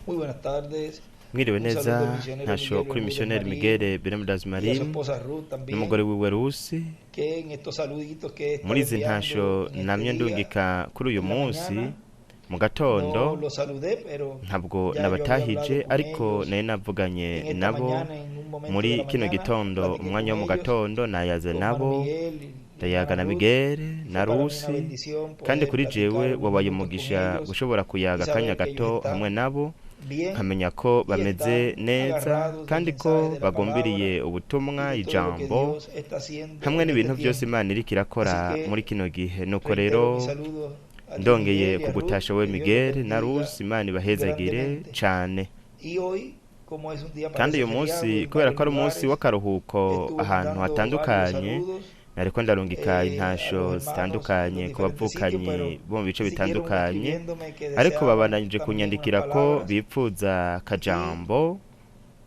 Muy buenas tardes. Mwiriwe Un saludo al neza misionero ntasho Miguel kuri Bermúdez missionnaire Marín Miguel Bermúdez y a su Marín esposa Ruth también, n'umugore wiwe Rusi. que en estos saluditos que he Muri estado izi enviando ntasho en este namye día, ndungika kuri uyu en la munsi mañana, mu no gatondo los saludé, pero ntabwo ya yo había hablado nabatahije con ariko ellos nari navuganye en esta nabo mañana, en un momento de la muri kino mañana, gitondo platiqué con umwanya wo mu ellos, gatondo nayaze con hermano nabo Miguel y ndayaga hermana na Ruth. Miguel Fue na para mí una Rusi bendición kandi poder kuri platicar jewe unos wabaye minutos con umugisha ellos gushobora y kuyaga akanya saber que ellos gato hamwe están nabo bien nkamenya ko y bameze están neza agarrados del kandi mensaje ko de la palabra bagumbiriye y ubutumwa de todo lo que ijambo Dios está haciendo hamwe en este n'ibintu byose tiempo. Imana iriko Así irakora muri que kino gihe nuko reitero mi rero saludo a tío ndongeye Miguel y a kugutasha Ruth, we que Dios los Miguel na bendiga Rusi Imana ibahezagire grandemente. cane. Y hoy, como es un día Kandi parece uyu feriado munsi en kubera varios ko ari umunsi lugares, w'akaruhuko estuve ahantu mandando varios hatandukanye saludos nariko ndarungika a los intasho hermanos en los zitandukanye ku diferentes sitios, bavukanyi pero bo mu bice siguieron bitandukanye escribiéndome que ariko deseaban babandanije también unas kunyandikira ko palabras bipfuza y akajambo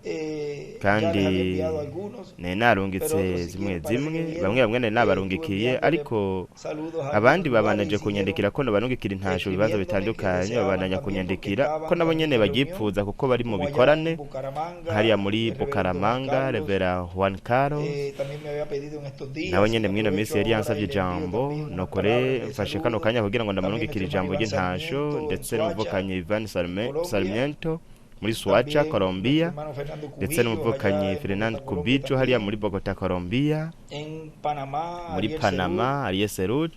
ya les kandi había enviado algunos, nari pero narungitse otros si zimwe quieren parece que zimwe vieron bamwe bamwe nari que estuve nabarungikiye enviándole ariko saludos a abandi algunos lugares babananje y siguieron kunyandikira ko nabarungikira intasho bibazo escribiéndome que bitandukanye deseaban babandanya también porque kunyandikira ko estaban nabo en nyene mucha reunión, baryipfuza kuko bari mu como allá bikorane en Bucaramanga, hariya muri el reverendo Juan Bukaramanga Carlos Revera Juan Carlos también me había pedido en estos nawe días y nyene mwino aprovecho minsi yari ahora yansavye y le envío ijambo también unas nuko palabras de mfashe kano saludo. kanya kugira ngo También ndamurungikire nuestro hermano ijambo Iván ry'intasho Sarmiento en ndetse Soacha, n'umuvukanyi Ivan Colombia, Sarmiento muri Suacha también nuestro Colombia hermano Fernando ndetse Cubillos allá n'umuvukanyi en Fernand Bogotá, Colombia Kubijo hariya también, muri Bogota Colombia en Panamá, muri Ariel Serut, Panama Ariel Serut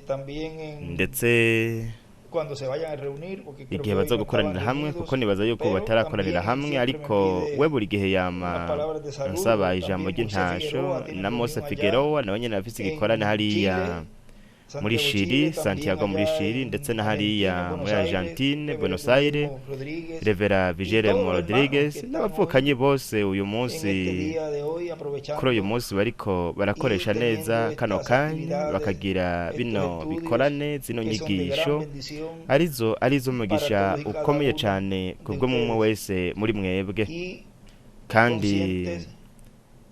también en ndetse cuando se vayan a reunir, porque creo igihe que hoy no bazogukoranira estaban hamwe kuko reunidos, nibaza yuko pero batarakoranira también hamwe siempre me ariko we pide buri gihe unas yama palabras de ansaba saludo. ijambo También Moisés ry'intasho Figueroa tiene na Mose reunión allá Figueroa nawe nyene afise igikorane en hariya Chile, muri Santiago, Chili Chile, también Santiago muri allá Chili ndetse en na Argentina, hariya Buenos muri Aires, Argentine Buenos Reverendo Aires Guillermo Rodríguez Revera y Vigere todos los hermanos que Rodriguez están hoy n'abavukanyi bose uyu en munsi este día de hoy kuri uyu aprovechando munsi bariko y barakoresha teniendo neza kano estas kanya actividades, bakagira estos bino estudios bikorane zino que son de gran nyigisho bendición arizo para umugisha todos y cada ukomeye uno cyane de kubwo mumwe ustedes wese muri mwebwe y kandi conscientes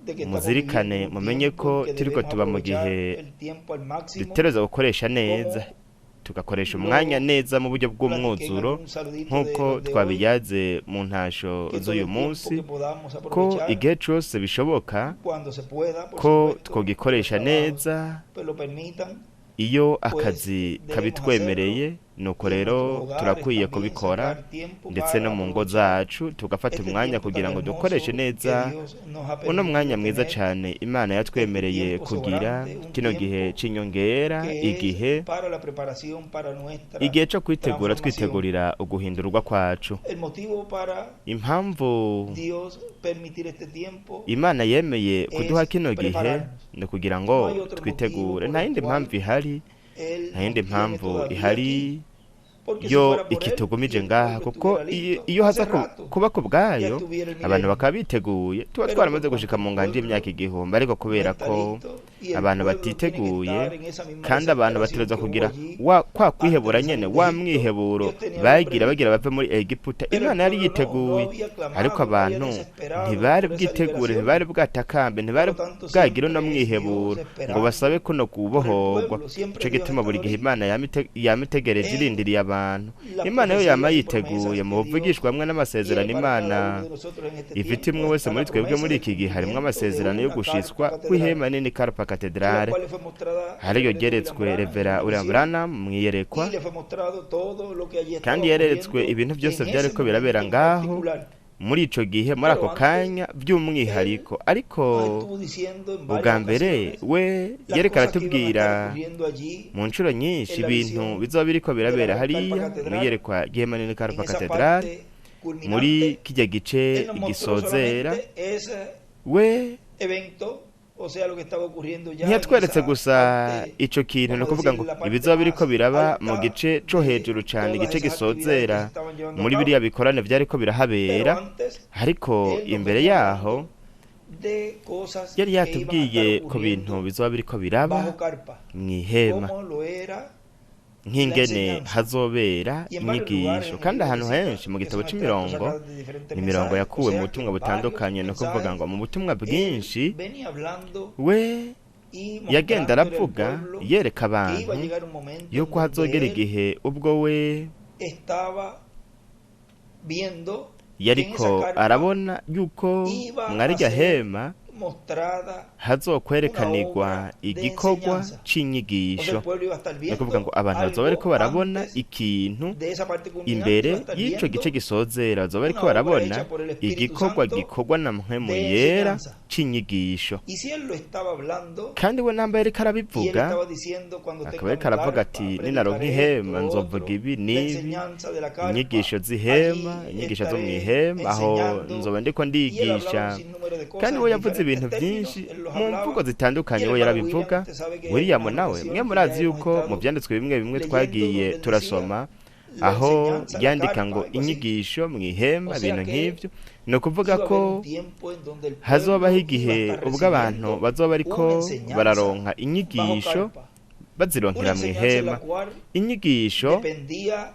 de que estamos muzirikane viviendo un mumenye tiempo ko en que turiko debemos tuba mu aprovechar gihe el tiempo al máximo, dutegerezwa gukoresha neza como tugakoresha umwanya lo neza mu buryo platiqué en bw'umwuzuro algún saludito de nk'uko los de hoy, twabiyaze mu ntasho que todo z'uyu el tiempo munsi que podamos ko aprovechar igihe cyose bishoboka cuando se pueda, por ko supuesto, twogikoresha los trabajos neza pues lo permitan, iyo pues akazi debemos kabitwemereye hacerlo nuko y en rero nuestros hogares turakwiye también kubikora sacar tiempo ndetse para no mu ngo aprovechar zacu tugafata este umwanya tiempo tan kugira ngo hermoso dukoreshe que neza Dios nos ha uno mwanya permitido mwiza tener, cyane Imana este yatwemereye tiempo kugira sobrante, un kino gihe tiempo c'inyongera que igihe es para la preparación para nuestra igihe cyo kwitegura transformación. twitegurira uguhindurwa kwacu El motivo para impamvu Dios permitir este tiempo Imana yemeye kuduha es kino gihe prepararnos. ni kugira No ngo hay otro twitegure motivo nta por el yindi cual mpamvu ihari Él nta nos yindi tiene mpamvu todavía ihari aquí, porque si yo fuera por Él y ikitugumije el ngaha tiempo kuko estuviera listo, iyo haza hace rato kuba ku ya bwayo estuviera el abantu milenio. bakaba biteguye tuba Pero twaramaze por gushika cuanto mu el nganje y'imyaka pueblo igihumbi ariko no kubera está ko listo y el abantu pueblo tiene que batiteguye estar en esa misma kandi abantu desesperación bategerezwa que hubo kugira allí kwa antes kwihebura de nyene salir de wa Egipto. mwiheburo Dios tenía algo bagira bagira previsto, bave muri Egiputa pero el Imana yari pueblo no yiteguye había ariko clamado, no había abantu desesperado ntibari por esa bwitegure liberación. ntibari bwatakambe Por ntibari lo tanto, bwagira uno siempre es Dios mwiheburo ngo basabe esperando kuno por el kubohorwa pueblo, siempre ico Dios ha gituma buri estado gihe listo Imana yama itegereje en irindiriye abantu las Imana yo yama profecías y yiteguye promesas mu que buvugishwa Dios hamwe n'amasezerano tiene para Imana cada uno de nosotros en este ifite tiempo. imwe wese Está muri la twebwe promesa muri del iki gihe harimo cumplimiento de amasezerano yo una gushitswa carpa kw'ihema catedral, nini Karpa en la Katedrale cual le fue mostrada al hariyo reverendo William ryeretswe Branham en Revera una William visión Branham mwiyerekwa y le fue mostrado todo lo que allí estaba kandi yeretswe ocurriendo ibintu byose en ese byariko birabera momento en ngaho particular. muri ico gihe muri ako Pero antes, kanya Él by'umwihariko ariko nos estuvo diciendo en ubwa varias mbere ocasiones we las yereka cosas que iban a aratubwira estar ocurriendo allí mu nshuro nyinshi en la ibintu visión bizoba biriko de la birabera Gran Carpa hariya Catedral, mwiyerekwa ry'ihema nini en Karpa esa Katedrale parte muri culminante. kijya gice Él nos mostró gisozera solamente ese we evento, o sea, lo que estaba ocurriendo ya en ntiyatweretse esa gusa parte, ico kintu ni vamos a ukuvuga decir, ngo la parte ibizoba biriko más biraba mu alta gice co de hejuru cane todas igice esas actividades que se gisozera estaban llevando a muri cabo. biriya bikorane vyariko Pero birahabera antes, ariko Él nos imbere venía yaho hablando de cosas yari que iban a estar yatubwiye ku bintu ocurriendo bizoba biriko biraba bajo carpa, mw'ihema como lo era la nk'ingene enseñanza. hazobera Y en varios lugares inyigisho en el kandi libro de ahantu citas, henshi mu que gitabo son extractos c'imirongo sacados de diferentes imirongo mensajes, o yakuwe mu sea butumwa que varios butandukanye no kuvuga mensajes, ngo mu butumwa Él bwinshi venía hablando we y yagenda mostrándole al aravuga pueblo yereka que iba a abantu llegar un momento yuko en hazogera donde Él igihe ubwo we estaba viendo que en yariko esa carpa arabona yuko iba mwari a iryo ser hema mostrada hazokwerekanirwa una obra de igikorwa enseñanza. O sea, c'inyigisho el pueblo iba a estar ni ukuvuga ngo viendo abantu bazoba bariko algo barabona antes ikintu de esa parte culminante, iba a imbere estar y'ico viendo gice gisozera bazoba bariko una obra barabona hecha por el Espíritu igikorwa Santo gikorwa na mpwemu de yera enseñanza. c'inyigisho. Y si él lo estaba hablando, kandi we nambaye ariko y él arabivuga estaba diciendo cuando akaba tengamos ariko aravuga carpa, ati ninaronka predicaré ihema esto, nzovuga otro, ibi la n'ibi, enseñanza de la carpa, inyigisho z'ihema allí inyigisho zo mu estaré ihema aho enseñando. nzoba ndiko Y él hablaba ndigisha. un sinnúmero de cosas kandi en we yavuze diferentes ibintu términos, byinshi él los mu hablaba. mvugo zitandukanye Y el we hermano yarabivuga. William, usted sabe que William en una nawe ocasión mwe que murazi ya hemos yuko mu estado byanditswe bimwe bimwe leyendo twagiye donde él turasoma decía, la aho enseñanza, la yandika carpa, ngo algo así. inyigisho mu ihema O sea ibintu que nk'ivyo ni ukuvuga iba a ko haber un tiempo en donde el pueblo hazobaho iba igihe a estar ubwo abantu recibiendo bazoba bariko una enseñanza bararonka bajo inyigisho carpa, una bazironkera mu enseñanza en ihema, la cual inyigisho dependía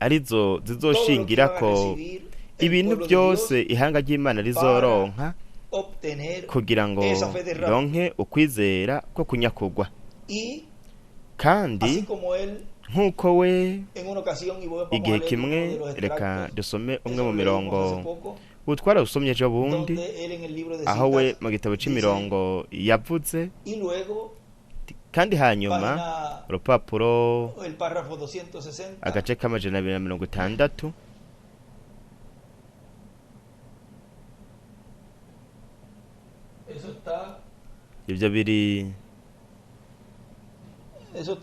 arizo todo lo que iban a zizoshingirako recibir el ibintu pueblo de Dios byose ihanga ry'Imana rizoronka obtener kugira ngo esa fe de ronke ukwizera ko kunyakugwa. y kandi así como él nk'uko we en una ocasión, y vamos a igihe leer kimwe uno de los reka extractos, dusome umwe eso mu lo mirongo leímos hace poco, ubu twarawusomye ejo bundi donde él en el libro de aho we citas mu gitabo dice, c'imirongo yavuze. y luego kandi hanyuma página, urupapuro el párrafo 260, agace k'amajana 260 eso está ivyo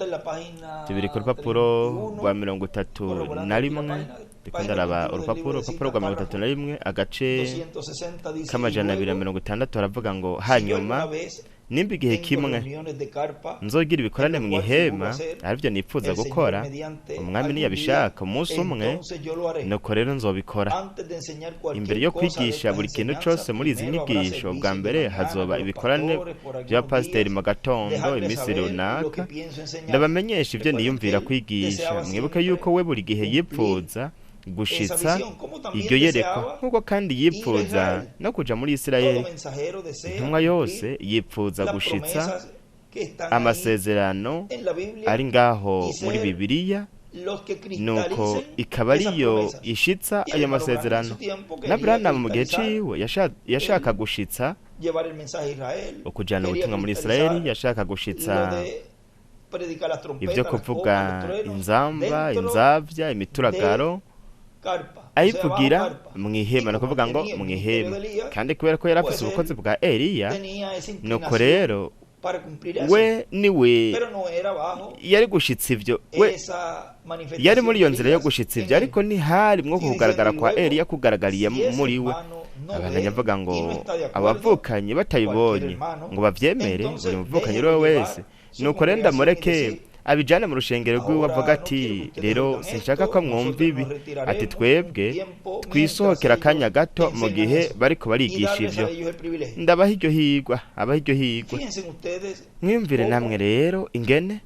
en la página biri ku rupapuro 31, rwa 31 ndiko ndaraba urupapuro rwa 31 agace 260 dice, k'amajana y luego, 260 haravuga ngo si yo alguna hanyuma vez nimba igihe tengo kimwe reuniones de carpa, nzogira ibikorane mu ihema arivyo nifuza el Señor gukora mediante umwami algún niyabishaka día, umunsi umwe entonces yo lo haré. nuko rero nzobikora. Antes de enseñar cualquier imbere yo cosa de kwigisha estas buri kintu enseñanzas, cose muri izi primero habrá nyigisho bwa servicios de mbere mañana hazoba con los ibikorane pastores por algunos by'abapasiteri días, mu gatondo dejarles iminsi saber lo runaka que pienso enseñar. ndabamenyesha ibyo Recuerden niyumvira que él kwigisha. deseaba mwibuke siempre yuko we buri gihe cumplir yipfuza esa gushitsa visión, como también iryo yerekwa deseaba nk'uko kandi ir a yipfuza Israel. no kuja muri Todo Isirayeli. mensajero desea intumwa yose cumplir yipfuza las gushitsa promesas que están ahí amasezerano en la Biblia, ari ngaho y ser muri Bibiliya, los que nuko cristalicen ikaba esas ariyo promesas. ishitsa Y ayo el hermano Branham en masezerano. su tiempo na quería Branham mu gihe cristalizar, ciwe yashaka gushitsa llevar el mensaje a Israel, ukujana quería ubutumwa muri cristalizar Isirayeli, yashaka gushitsa lo de predicar las trompetas, ibyo las kuvuga copas, los truenos, inzamba dentro inzavya imituragaro carpa. ayivugira O sea, bajo carpa. mu ihema Y ni ukuvuga ngo tenía el mu ministerio ihema. de Elías, kandi kubera ko yari afise pues ubukozi él bwa Eliya, tenía esa nuko inclinación rero para cumplir eso, we niwe pero no era bajo yari gushitsa ivyo. We esa manifestación yari muri iyo de nzira yo Elías gushitsa en ivyo, él. ariko ntihari mwo Y diciendo, kugaragara y kwa luego, Eliya kugaragariye si ese muri we. hermano no abandanya ve avuga y ngo no está de acuerdo, abavukanye batayibonye cualquier hermano, ngo bavyemere entonces buri muvukanye déjelo uwo llevar wese, su nuko rero congregación y ndamureke decir, abijane mu rushengero rwiwe ahora avuga no ati quiero que ustedes rero oigan sinshaka esto, ko mwumva nosotros ibi. nos retiraremos ati un twebwe tiempo twisohokera mientras akanya ellos gato mu enseñan gihe eso, bariko y barigisha darles ivyo. a ellos el privilegio. ndabaha iryo higwa, abaha iryo higwa. Fíjense ustedes mwiyumvire cómo namwe rero ingene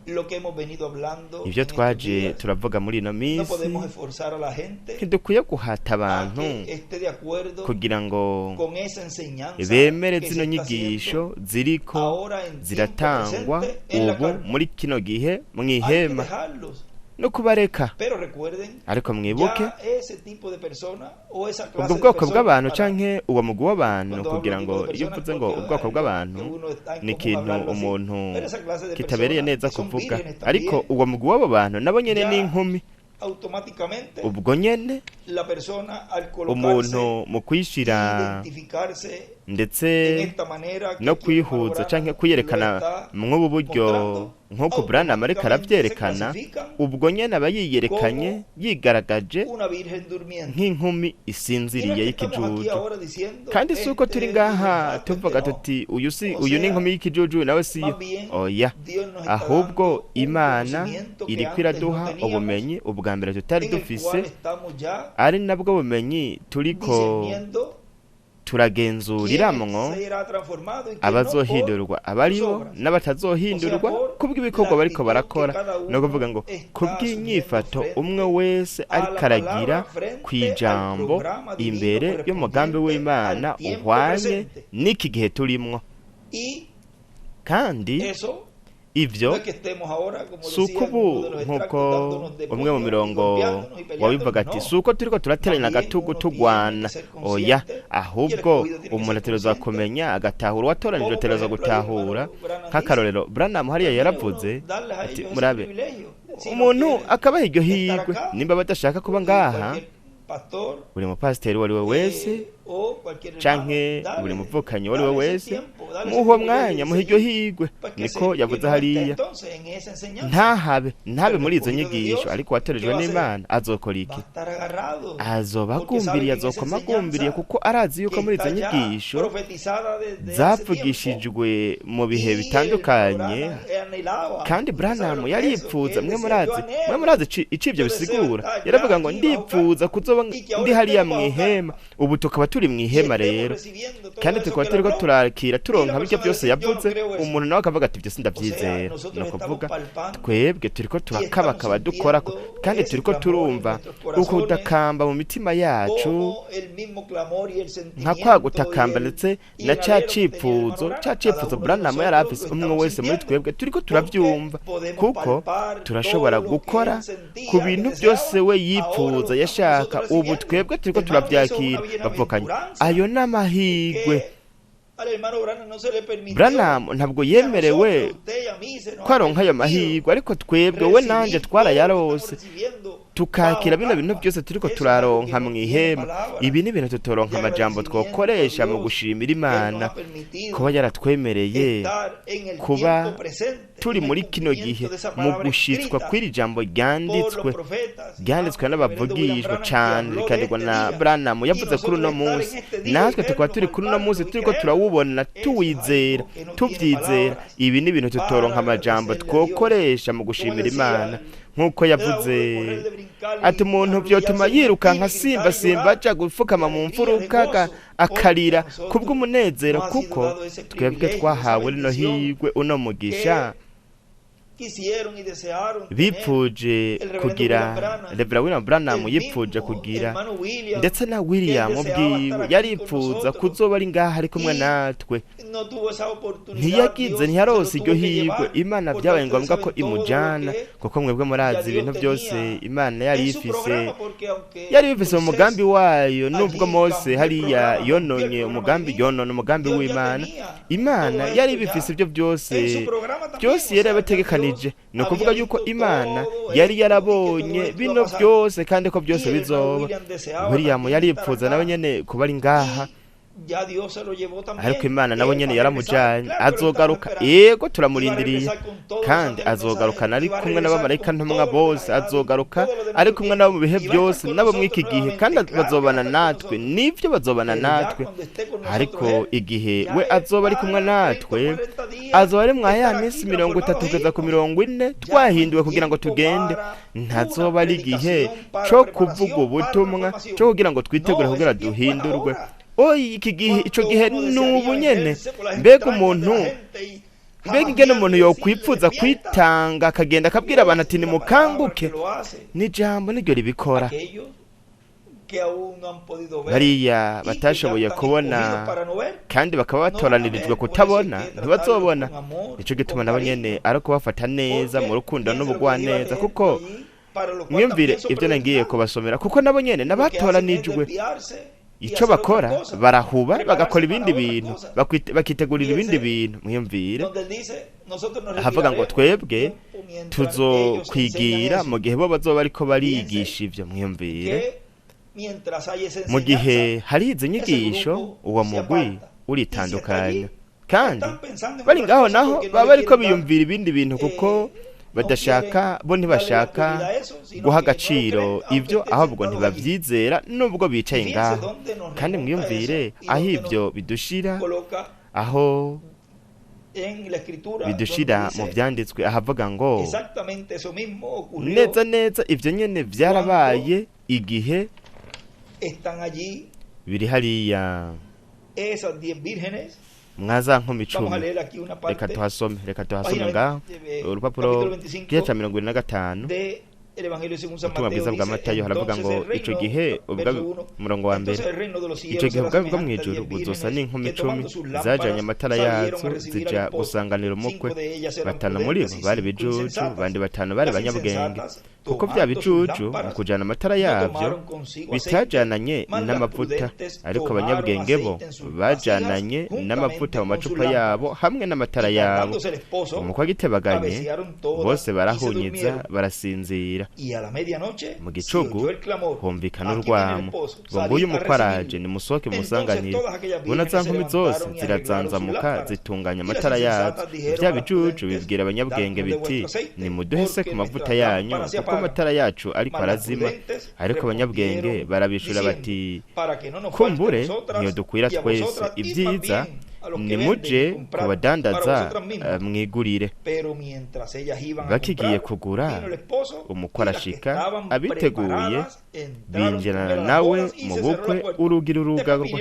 lo que hemos venido hablando ivyo en estos twaje días, turavuga muri ino no minsi podemos esforzar a la gente ntidukwiye guhata a abantu que esté de acuerdo kugira ngo con esa enseñanza bemere que zino se está nyigisho haciendo ziriko ahora en tiempo ziratangwa presente en la ubu carpa. muri kino gihe mu Hay que ihema, dejarlos, no kubareka. pero recuerden, ariko mwibuke ya ese tipo de persona o esa clase ubwo de bwoko personas, bw'abantu para- canke uwo mugwi w'abantu, cuando hablo kugira de ngo tipo de iyo personas, uvuze ngo porque ubwoko hay bw'abantu que uno está en ni común ikintu hablarlo así, umuntu pero esa clase de kitabereye personas neza son kuvuga, vírgenes ariko también. uwo mugwi w'abo bantu nabo nyene Ya ni inkumi. automáticamente ubwo nyene la persona al umuntu colocarse mu kwishira identificarse ndetse en esta manera que no aquí el hermano kwihuza Branham canke lo kwiyerekana está mw'ubu buryo mostrando, nk'uko Branham ariko automáticamente se aravyerekana, clasifican ubwo nyene aba yiyerekanye como yigaragaje una virgen durmiente. nk'inkumi Y no isinziriye es que estamos aquí y'ikijuju. ahora diciendo, kandi si uko este turi es ngaha virgen, tuvuga este no. tuti uyu si O uyu ni sea, inkumi y'ikijuju nawe siyo. más bien, oya, Dios nos está ahubwo dando un Imana conocimiento que iriko antes no iraduha teníamos, ubumenyi ubwa mbere tutari en el dufise, cual estamos ya ari nabwo bumenyi turiko discerniendo turagenzuriramwo quién será transformado y quién no abazohindurwa por abaribo sus obras. n'abatazohindurwa O sea, por kubw'ibikorwa la bariko actitud barakora. que cada uno no kuvuga ngo está kubw'inyifato asumiendo umwe frente wese a la ariko aragira palabra, frente kw'ijambo al programa divino imbere y'umugambi correspondiente w'Imana al tiempo uhwanye presente. n'iki gihe turimwo. Y kandi eso ivyo No es que estemos ahora, como si uko decía en ubu uno de los nk'uko extractos, dándonos de umwe mu puño y mirongo golpeándonos y wabivuga ati peleándonos. si uko turiko turateranya También agatugu uno tugwana tiene que ser oya consciente, y el ahubwo escogido tiene que umuntu ser ategerezwa consciente. kumenya agatahura uwatoranijwe Como por ategerezwa ejemplo el gutahura hermano Branham nk'akarorero Branham hariya dice, tiene yaravuze uno darles a ati ellos ese murabe privilegio. Si no umuntu quieren akabaha iryo estar higwe acá, nimba badashaka kuba porque ngaha cualquier pastor buri mupasiteri uwo ari we wese o cualquier canke hermano, buri dale- muvukanyi uwo ari we dale ese wese tiempo, dale ese muho privilegio mwanya de muha iryo seguir, higwe pues que niko que yavuze no hariya esté entonces en esa enseñanza. ntabe muri izo Escogido de nyigisho Dios, ariko watorejwe ¿qué va a hacer? n'Imana azokora Va a iki estar agarrado. azoba Porque sabe agumbiriye que en esa azokoma agumbiriye enseñanza kuko arazi yuko que muri izo está ya nyigisho profetizada desde hace tiempo. zavugishijwe mu bihe Y bitandukanye el Branham anhelaba. kandi Usted sabe Branham lo que yari es eso, yipfuza que él mwe decía, murazi yo anhelo, mwe murazi ico ivyo yo deseo bisigura estar yaravuga ya ngo aquí bajo ndipfuza kuzoba y que ahora ndi hariya estemos bajo mw'ihema carpa. ubu tukaba turi Y mw'ihema estemos rero recibiendo todo kandi eso tukaba que él turiko habló. turakira Y turonka la biryo persona byose dice, yo no yavuze creo eso. umuntu nawe akavuga ati ibyo O sea, sindavyizera nosotros ni estamos ukuvuga palpando twebwe turiko y estamos turakabakaba dukorako sintiendo kandi ese turiko clamor en turumva nuestros uko corazones, gudakamba mu mitima yacu como el mismo clamor y el nka sentimiento kwa gutakamba y ndetse y na el ca anhelo que tenía el cifuzo hermano ca Branham. cifuzo Cada uno de Branham yari nosotros afise lo umwe estamos wese muri sintiendo, twebwe turiko porque turavyumva podemos kuko palpar turashobora todo lo que gukora él sentía, ku que bintu deseaba, byose we ahora lo yipfuza estamos yashaka nosotros ubu recibiendo. twebwe turiko Hermano, eso es turavyakira una bavukanye bienaventuranza ayo ni amahigwe que al hermano Branham no se le permitió Branham ntabwo que a yemerewe nosotros, usted y a mí, se nos ko ha aronka ayo permitido mahigwe ariko twebwe we nanje recibir todo lo que twarayarose estamos recibiendo tukakira bajo bino bintu carpa. byose turiko Eso es algo que turaronka no tiene mw'ihema palabras ibi ni ibintu tutoronka de amajambo agradecimiento a twokoresha mu Dios gushimira que Él nos Imana ha permitido kuba yaratwemereye estar en el kuba tiempo presente, turi en el muri kino gihe cumplimiento de esa mu palabra gushitswa escrita kw'iri jambo por los ryanditswe profetas, ryanditswe tanto el reverendo William n'abavugishwa Branham que cane habló de rikandikwa este na día, Branham y yavuze kuri uno nosotros estar munsi en este día y natwe tukaba verlo, turi kuri uno munsi palparlo y turiko creerlo. turawubona Eso es tuwizera algo que no tiene tuvyizera palabras ibi ni ibintu tutoronka para amajambo agradecerle a Dios. twokoresha mu Como gushimira decía, Imana nk'uko era uno yavuze de correr, de brincar ati y umuntu vyotuma arrodillarse en el yirukanka espíritu y simba gritar y simba llorar aja gupfukama de mu alegría, de mfuruka gozo, akarira porque a nosotros kubw'umunezero nos ha sido kuko dado ese twebwe privilegio, twahawe esa rino bendición higwe uno mugisha quisieron y desearon tener bipfuje el reverendo kugira William Branham, Reverend William Branham el yipfuje mismo kugira hermano William, ndetse na que William él deseaba ubwiwe estar aquí yaripfuza con nosotros, kuzoba ari ngaha ari kumwe y natwe no tuvo esa oportunidad, ntiyagize Dios se lo ntiyaronse iryo tuvo que higwe llevar, Imana porque byabaye ustedes ngombwa ko saben todo lo imujana que kuko mwebwe murazi ya ibintu Dios byose tenía Imana yari en su ifise programa, porque aunque yari bifise mu Moisés mugambi wayo nubwo allí Mose cambió el hariya programa, cambió el yononye programa umugambi divino, yonona umugambi Dios ya w'Imana tenía Imana todo yari esto bifise ya ibyo byose en su programa también, byose o yari sea, yabategekanije Dios ni ukuvuga había yuko visto Imana todo yari esto yarabonye y que todo esto bino iba a pasar. byose kandi ko byose Y el hermano bizoba William deseaba William también yari estar yipfuza acá. nawe nyene kuba ari ngaha Y ya Dios se lo llevó también. ariko Imana nawe nyene Él va a regresar, yaramujanye claro, pero azogaruka estamos esperando. yego Iba a turamurindiriye regresar con todos los kandi ángeles azogarukana ari mensajeros, kumwe iba a n'abamarayika regresar con ntumwa todos los bose mensajeros, azogaruka todo lo de ari nuestro kumwe nabo mu bihe tiempo. Y va a byose estar con nabo mw'iki nosotros gihe nuevamente, kandi claro, bazobana va a estar con natwe nosotros. nivyo bazobana Pero ya natwe cuando esté con nosotros ariko él, igihe ya we él azoba ari va kumwe a natwe 30, 40 días azoba ari mwa ya estar minsi aquí 30 transformados kugeza ku hijos. 40 Ya twahinduwe no hay kugira ngo tiempo tugende para ntazoba una ari igihe predicación, para co preparación, kuvuga para ubutumwa reformación. co kugira ngo twitegure No, kugira ese tiempo es duhindurwe ahora. oyi iki gihe ico Cuando gihe uno n'ubu desearía nyene venderse por las mbega entrañas de umuntu la gente y mbega jamás ingene umuntu decirle, yokwifuza despierta. kwitanga akagenda akabwira abantu ati Dios, la palabra nimukanguke que lo hace. n'ijambo niryo ribikora Aquellos que aún no han podido ver bariya y que batashoboye ya están kubona escogidos para no ver, kandi bakaba batoranirijwe kutabona ntibazobona nico gituma nabo nyene ari kubafata neza mu rukundo n'ubugwaneza kuko mwiyumvire ibyo nagiye kubasomera kuko nabo nyene n'abatoranijwe ico bakora barahuba bagakora ibindi bintu bakitegurira ibindi bintu mwiyumvire havuga ngo twebwe tuzokwigira mu gihe bo bazoba ariko barigisha ivyo mwiyumvire mu gihe hari izi nyigisho uwo mugwi uritandukanya kandi bari ngaho naho baba bariko biyumvira ibindi bintu kuko badashaka bo ntibashaka guha agaciro ibyo ahubwo ntibavyizera nubwo bicaye ngaho kandi mwiyumvire aho ibyo bidushira aho bidushira mu vyanditswe ahavuga ngo neza neza ivyo nyene vyarabaye igihe biri hariya mwaza nkumi 10 reka tuhasome ngaho urupapuro rw'ica 25 ubutumwa bwiza bwa Matayo haravuga ngo ico gihe umurongo wa mbere ico gihe ubwami bwo mw'ijuru buzosa n'inkumi 10 zajanye amatara yazo zija gusanganira umukwe. Batanu muri bo bari bijuju, bandi batanu bari banyabwenge, kuko vya bijuju mu kujana amatara yavyo bitajananye n'amavuta, ariko abanyabwenge bo bajananye n'amavuta mu macupa yabo hamwe n'amatara yabo. Umukwe agitebaganye bose barahunyiza barasinzira. Mu gicugu humvikana urwamo ngo nguyu umukwe araje, nimusohoke musanganire. Bona za nkumi zose zirazanzamuka zitunganya amatara yazo. Vya bijuju bibwira abanyabwenge biti nimuduhese ku mavuta yanyu kuko amatara yacu ariko arazima. Ariko abanyabwenge barabishura bati kumbure niyo dukwira twese, ibyiza nimuje kubadandaza mwigurire. Bakigiye kugura umukwe arashika, abiteguye binjirana nawe mu bukwe, urugi rurugarwa.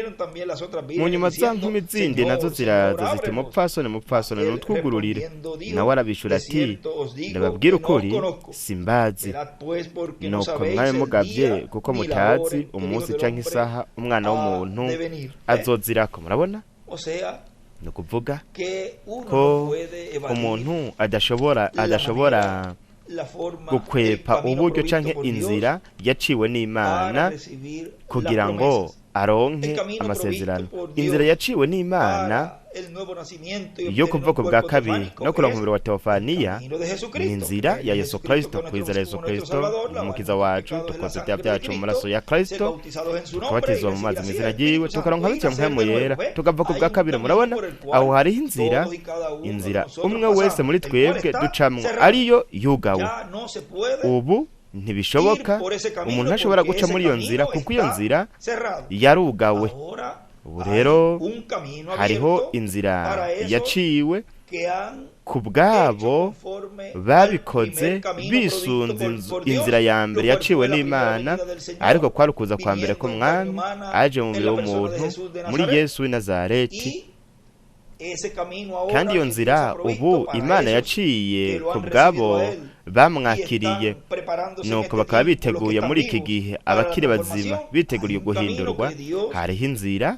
Mu nyuma za nkumi zindi nazo ziraza ziti mupfasoni mupfasoni nutwugururire. Nawe arabishura ati ndababwira ukuri simbazi. Nuko mwabe mugavye kuko mutazi umunsi canke isaha umwana w'umuntu azozirako. Murabona? Ni ukuvuga ko umuntu adashobora gukwepa uburyo canke inzira yaciwe n'Imana kugira ngo aronke amasezerano. Inzira yaciwe n'Imana yo kuva ku bwa kabiri no kuronka umubiri wa Teofaniya ni inzira ya Yesu Kristo. Kwizera Yesu Kristo umukiza wacu, tukoze ibyaha byacu mu maraso ya Kristo, tukabatizwa mu mazi mu izina ryiwe, tukaronka bityo mpwemu yera, tukava ku bwa kabiri. Murabona aho hariho inzira umwe wese muri twebwe ducamwo ariyo yugawe. Ubu ntibishoboka umuntu ashobora guca muri iyo nzira kuko iyo nzira yarugawe. Ubu rero hariho inzira yaciwe ku bwabo babikoze bisunze inzira ya mbere yaciwe n'Imana, ariko kwari kuza kwa mbere ko mwami aje mu mubiri w'umuntu muri Yesu w'i Nazareti. Kandi iyo nzira ubu Imana yaciye ku bwabo bamwakiriye, nuko bakaba biteguye muri iki gihe abakiri bazima biteguriye guhindurwa. Hariho inzira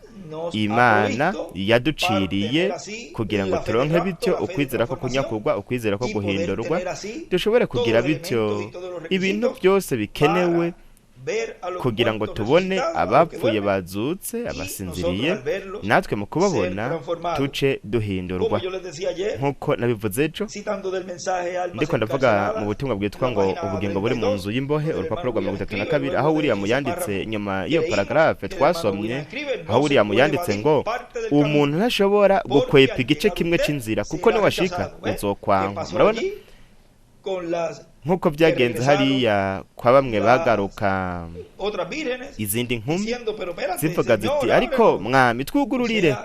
Imana yaduciriye kugira ngo turonke bityo ukwizera ko kunyakugwa, ukwizera ko guhindurwa, dushobore kugira bityo ibintu byose bikenewe kugira ngo tubone abapfuye bazutse, abasinziriye, natwe mu kubabona tuce duhindurwa. Nkuko nabivuze ejo ndiko ndavuga mu butumwa bwitwa ngo ubugingo buri mu nzu y'imbohe, urupapuro rwa 32, aho William yanditse nyuma iyo paragrafe twasomye, aho William yanditse ngo umuntu ntashobora gukwepa igice kimwe c'inzira kuko niwashika uzokwangwa. Murabona nkuko byagenze hariya kwa bamwe bagaruka izindi nkumi zivuga ziti ariko mwami twugururire.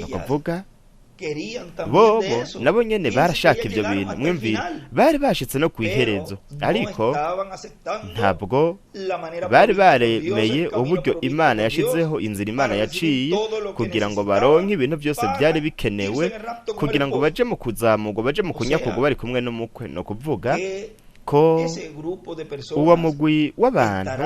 Nukuvuga bobo nabo nyene barashaka ivyo bintu, mwumvire bari bashitse no kwiherezo, ariko ntabwo bari baremeye uburyo Imana yashizeho, inzira Imana yaciye kugira ngo baronke ibintu byose byari bikenewe kugira ngo baje mu kuzamurwa, baje mu kunyakugwa bari kumwe n'umukwe. No kuvuga ko uwo mugwi w'abantu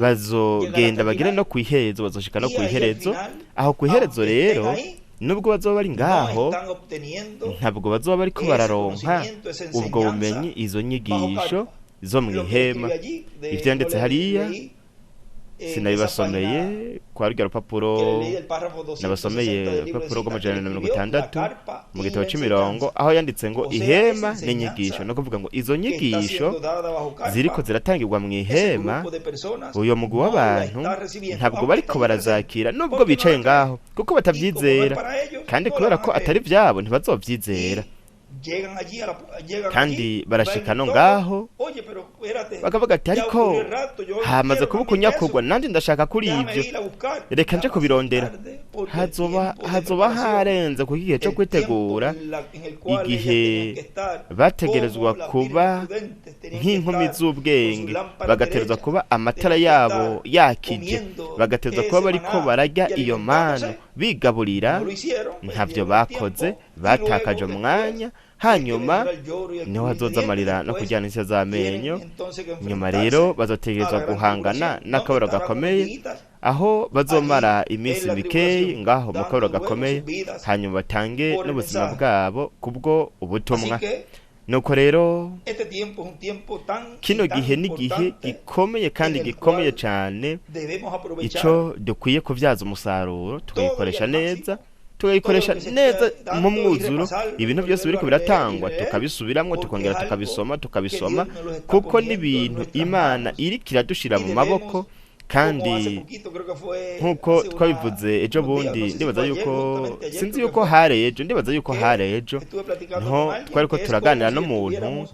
bazogenda bagire no kwiherezo, bazoshika no kwiherezo. Aho kwiherezo rero nubwo bazoba bari ngaho ntabwo bazoba bariko bararonka ubwo bumenyi, izo nyigisho zo mw'ihema. Ivyanditse hariya sinabibasomeye kwa rugero rupapuro, nabasomeye urupapuro rw'160 mu gitabo c'imirongo, aho yanditse ngo ihema n'inyigisho. No kuvuga ngo izo nyigisho ziriko ziratangirwa mu ihema, uyo mugwi w'abantu ntabwo bariko barazakira nubwo bicaye ngaho kuko batavyizera, kandi kubera ko atari vyabo ntibazovyizera. Kandi barashika no ngaho bakavuga ati ariko hamaze kuba kunyakugwa, nandi ndashaka kuri ivyo, reka nje kubirondera. Hazoba harenze ku gihe cyo kwitegura, igihe bategerezwa kuba nk'inkumi z'ubwenge, bagaterezwa kuba amatara yabo yakije, bagaterezwa kuba bariko barajya iyo manu bigaburira. Ntavyo bakoze, batakaje umwanya hanyuma niho hazoza amarira no kujyana insya z'amenyo. Nyuma rero bazotegerezwa guhangana n'akababaro gakomeye, aho bazomara iminsi mikeyi ngaho mu kababaro gakomeye, hanyuma batange n'ubuzima bwabo kubwo ubutumwa. Nuko rero kino gihe ni igihe gikomeye kandi gikomeye cyane, icyo dukwiye kubyaza umusaruro tukayikoresha neza, tukayikoresha neza mu mwuzuro. Ibintu byose biriko biratangwa tukabisubiramwo, tukongera tukabisoma, kuko n'ibintu Imana iriko iradushira mu maboko. Kandi nk'uko twabivuze ejo bundi, ndibaza yuko sinzi yuko harejo, ndibaza yuko harejo niho twari ko turaganira n'umuntu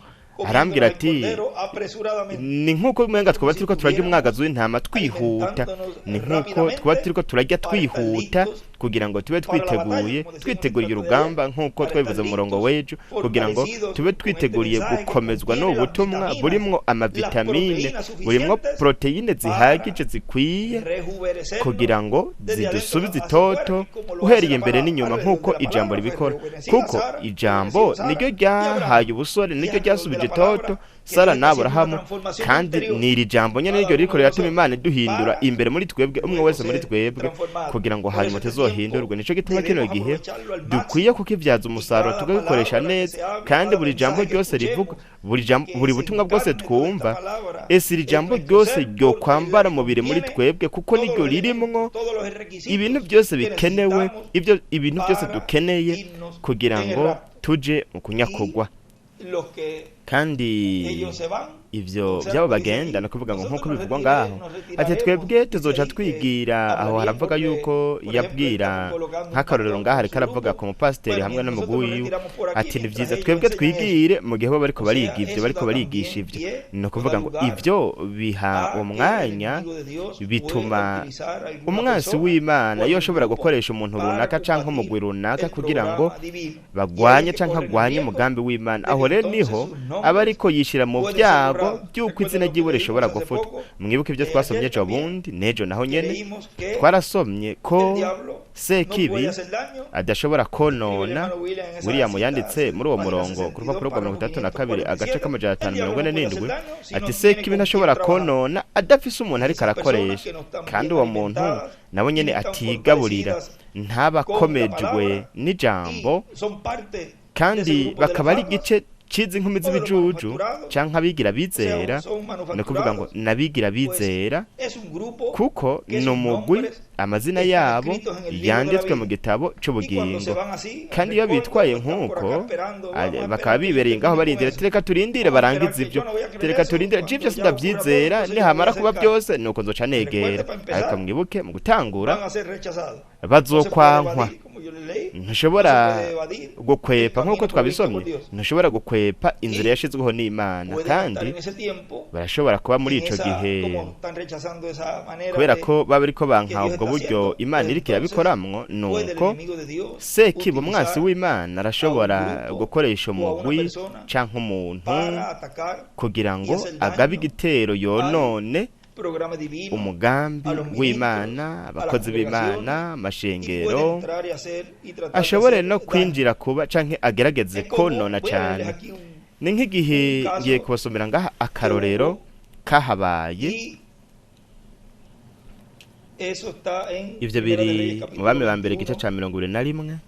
arambwira ati ni nk'uko umenga twaba turiko turarya umwagazi w'intama twihuta, ni nk'uko twaba turiko turarya twihuta kugira ngo tube twiteguriye urugamba, nk'uko twabivuze mu murongo w'ejo, kugira ngo tube twiteguriye gukomezwa n'ubu butumwa burimwo amavitamine, burimwo proteine zihagije zikwiye, kugira ngo zidusubize itoto uhereye imbere n'inyuma, nk'uko ijambo ribikora. Kuko ijambo niryo ryahaye ubusore, niryo ryasubije itoto Sara na Aburahamu, kandi ni iri jambo nyene niryo riko riratuma Imana iduhindura imbere muri twebwe, umwe wese muri twebwe, kugira ngo hanyuma tuzohindurwe. Nico gituma kino gihe dukwiye kukibyaza umusaruro, tugabikoresha neza, kandi buri jambo ryose rivuga, buri butumwa bwose twumva, ese iri jambo ryose ryo kwambara mubiri muri twebwe, kuko niryo ririmwo ibintu byose bikenewe, ibintu byose dukeneye kugira ngo tuje mu kunyakugwa. Kandi ivyo byabo bagenda no kuvuga ngo nkuko bivugwa ngaho, ati twebwe tuzoca twigira. Aho haravuga yuko yabwira nk'akarorero ngaho ariko aravuga ku mupasiteri hamwe n'umuguyu, ati ni byiza twebwe twigire mu gihe bo bariko bariga ivyo, bariko barigisha ivyo. No kuvuga ngo ivyo biha umwanya, bituma umwansi w'Imana yoshobora gukoresha umuntu runaka canke umugwi runaka kugira ngo bagwanye canke agwanye umugambi w'Imana. Aho rero niho aba ariko yishira mu byago by'uko izina ry'iwe rishobora gufutwa. Mwibuke ibyo twasomye ejo bundi, n'ejo naho nyene twarasomye ko Sekibi adashobora konona. William yanditse muri uwo murongo ku rupapuro rwa 32 agace k'amajana 547, ati Sekibi ntashobora konona adafise umuntu ariko arakoresha, kandi uwo muntu nabo nyene atigaburira, ntabakomejwe n'ijambo, kandi bakaba ari igice cizi nkumi z'ibijuju canke abigira bizera. No kuvuga ngo nabigira bizera, kuko no mugwi amazina yabo yanditswe mu gitabo c'ubugingo. Kandi iyo bitwaye nk'uko bakaba bibereye ngaho barindira, tereka turindire barangiza ivyo, tereka turindire jivyo sindavyizera, nihamara kuba byose nuko nzoca negera. Ariko mwibuke mu gutangura bazokwankwa. Ntushobora gukwepa nk'uko twabisomye, ntushobora gukwepa inzira yashizweho n'Imana. Kandi barashobora kuba muri ico gihe, kubera ko baba ariko banka ubwo buryo Imana iriko irabikoramwo, nuko Sekibi umwansi w'Imana arashobora gukoresha umugwi canke umuntu kugira ngo agabe igitero yonone umugambi w'Imana, abakozi b'Imana, amashengero, ashobore no kwinjira kuba canke agerageze konona cyane. Ni nk'igihe ngiye kubasomera ngaha akarorero kahabaye. Ivyo biri mu Bami ba mbere igice ca 21,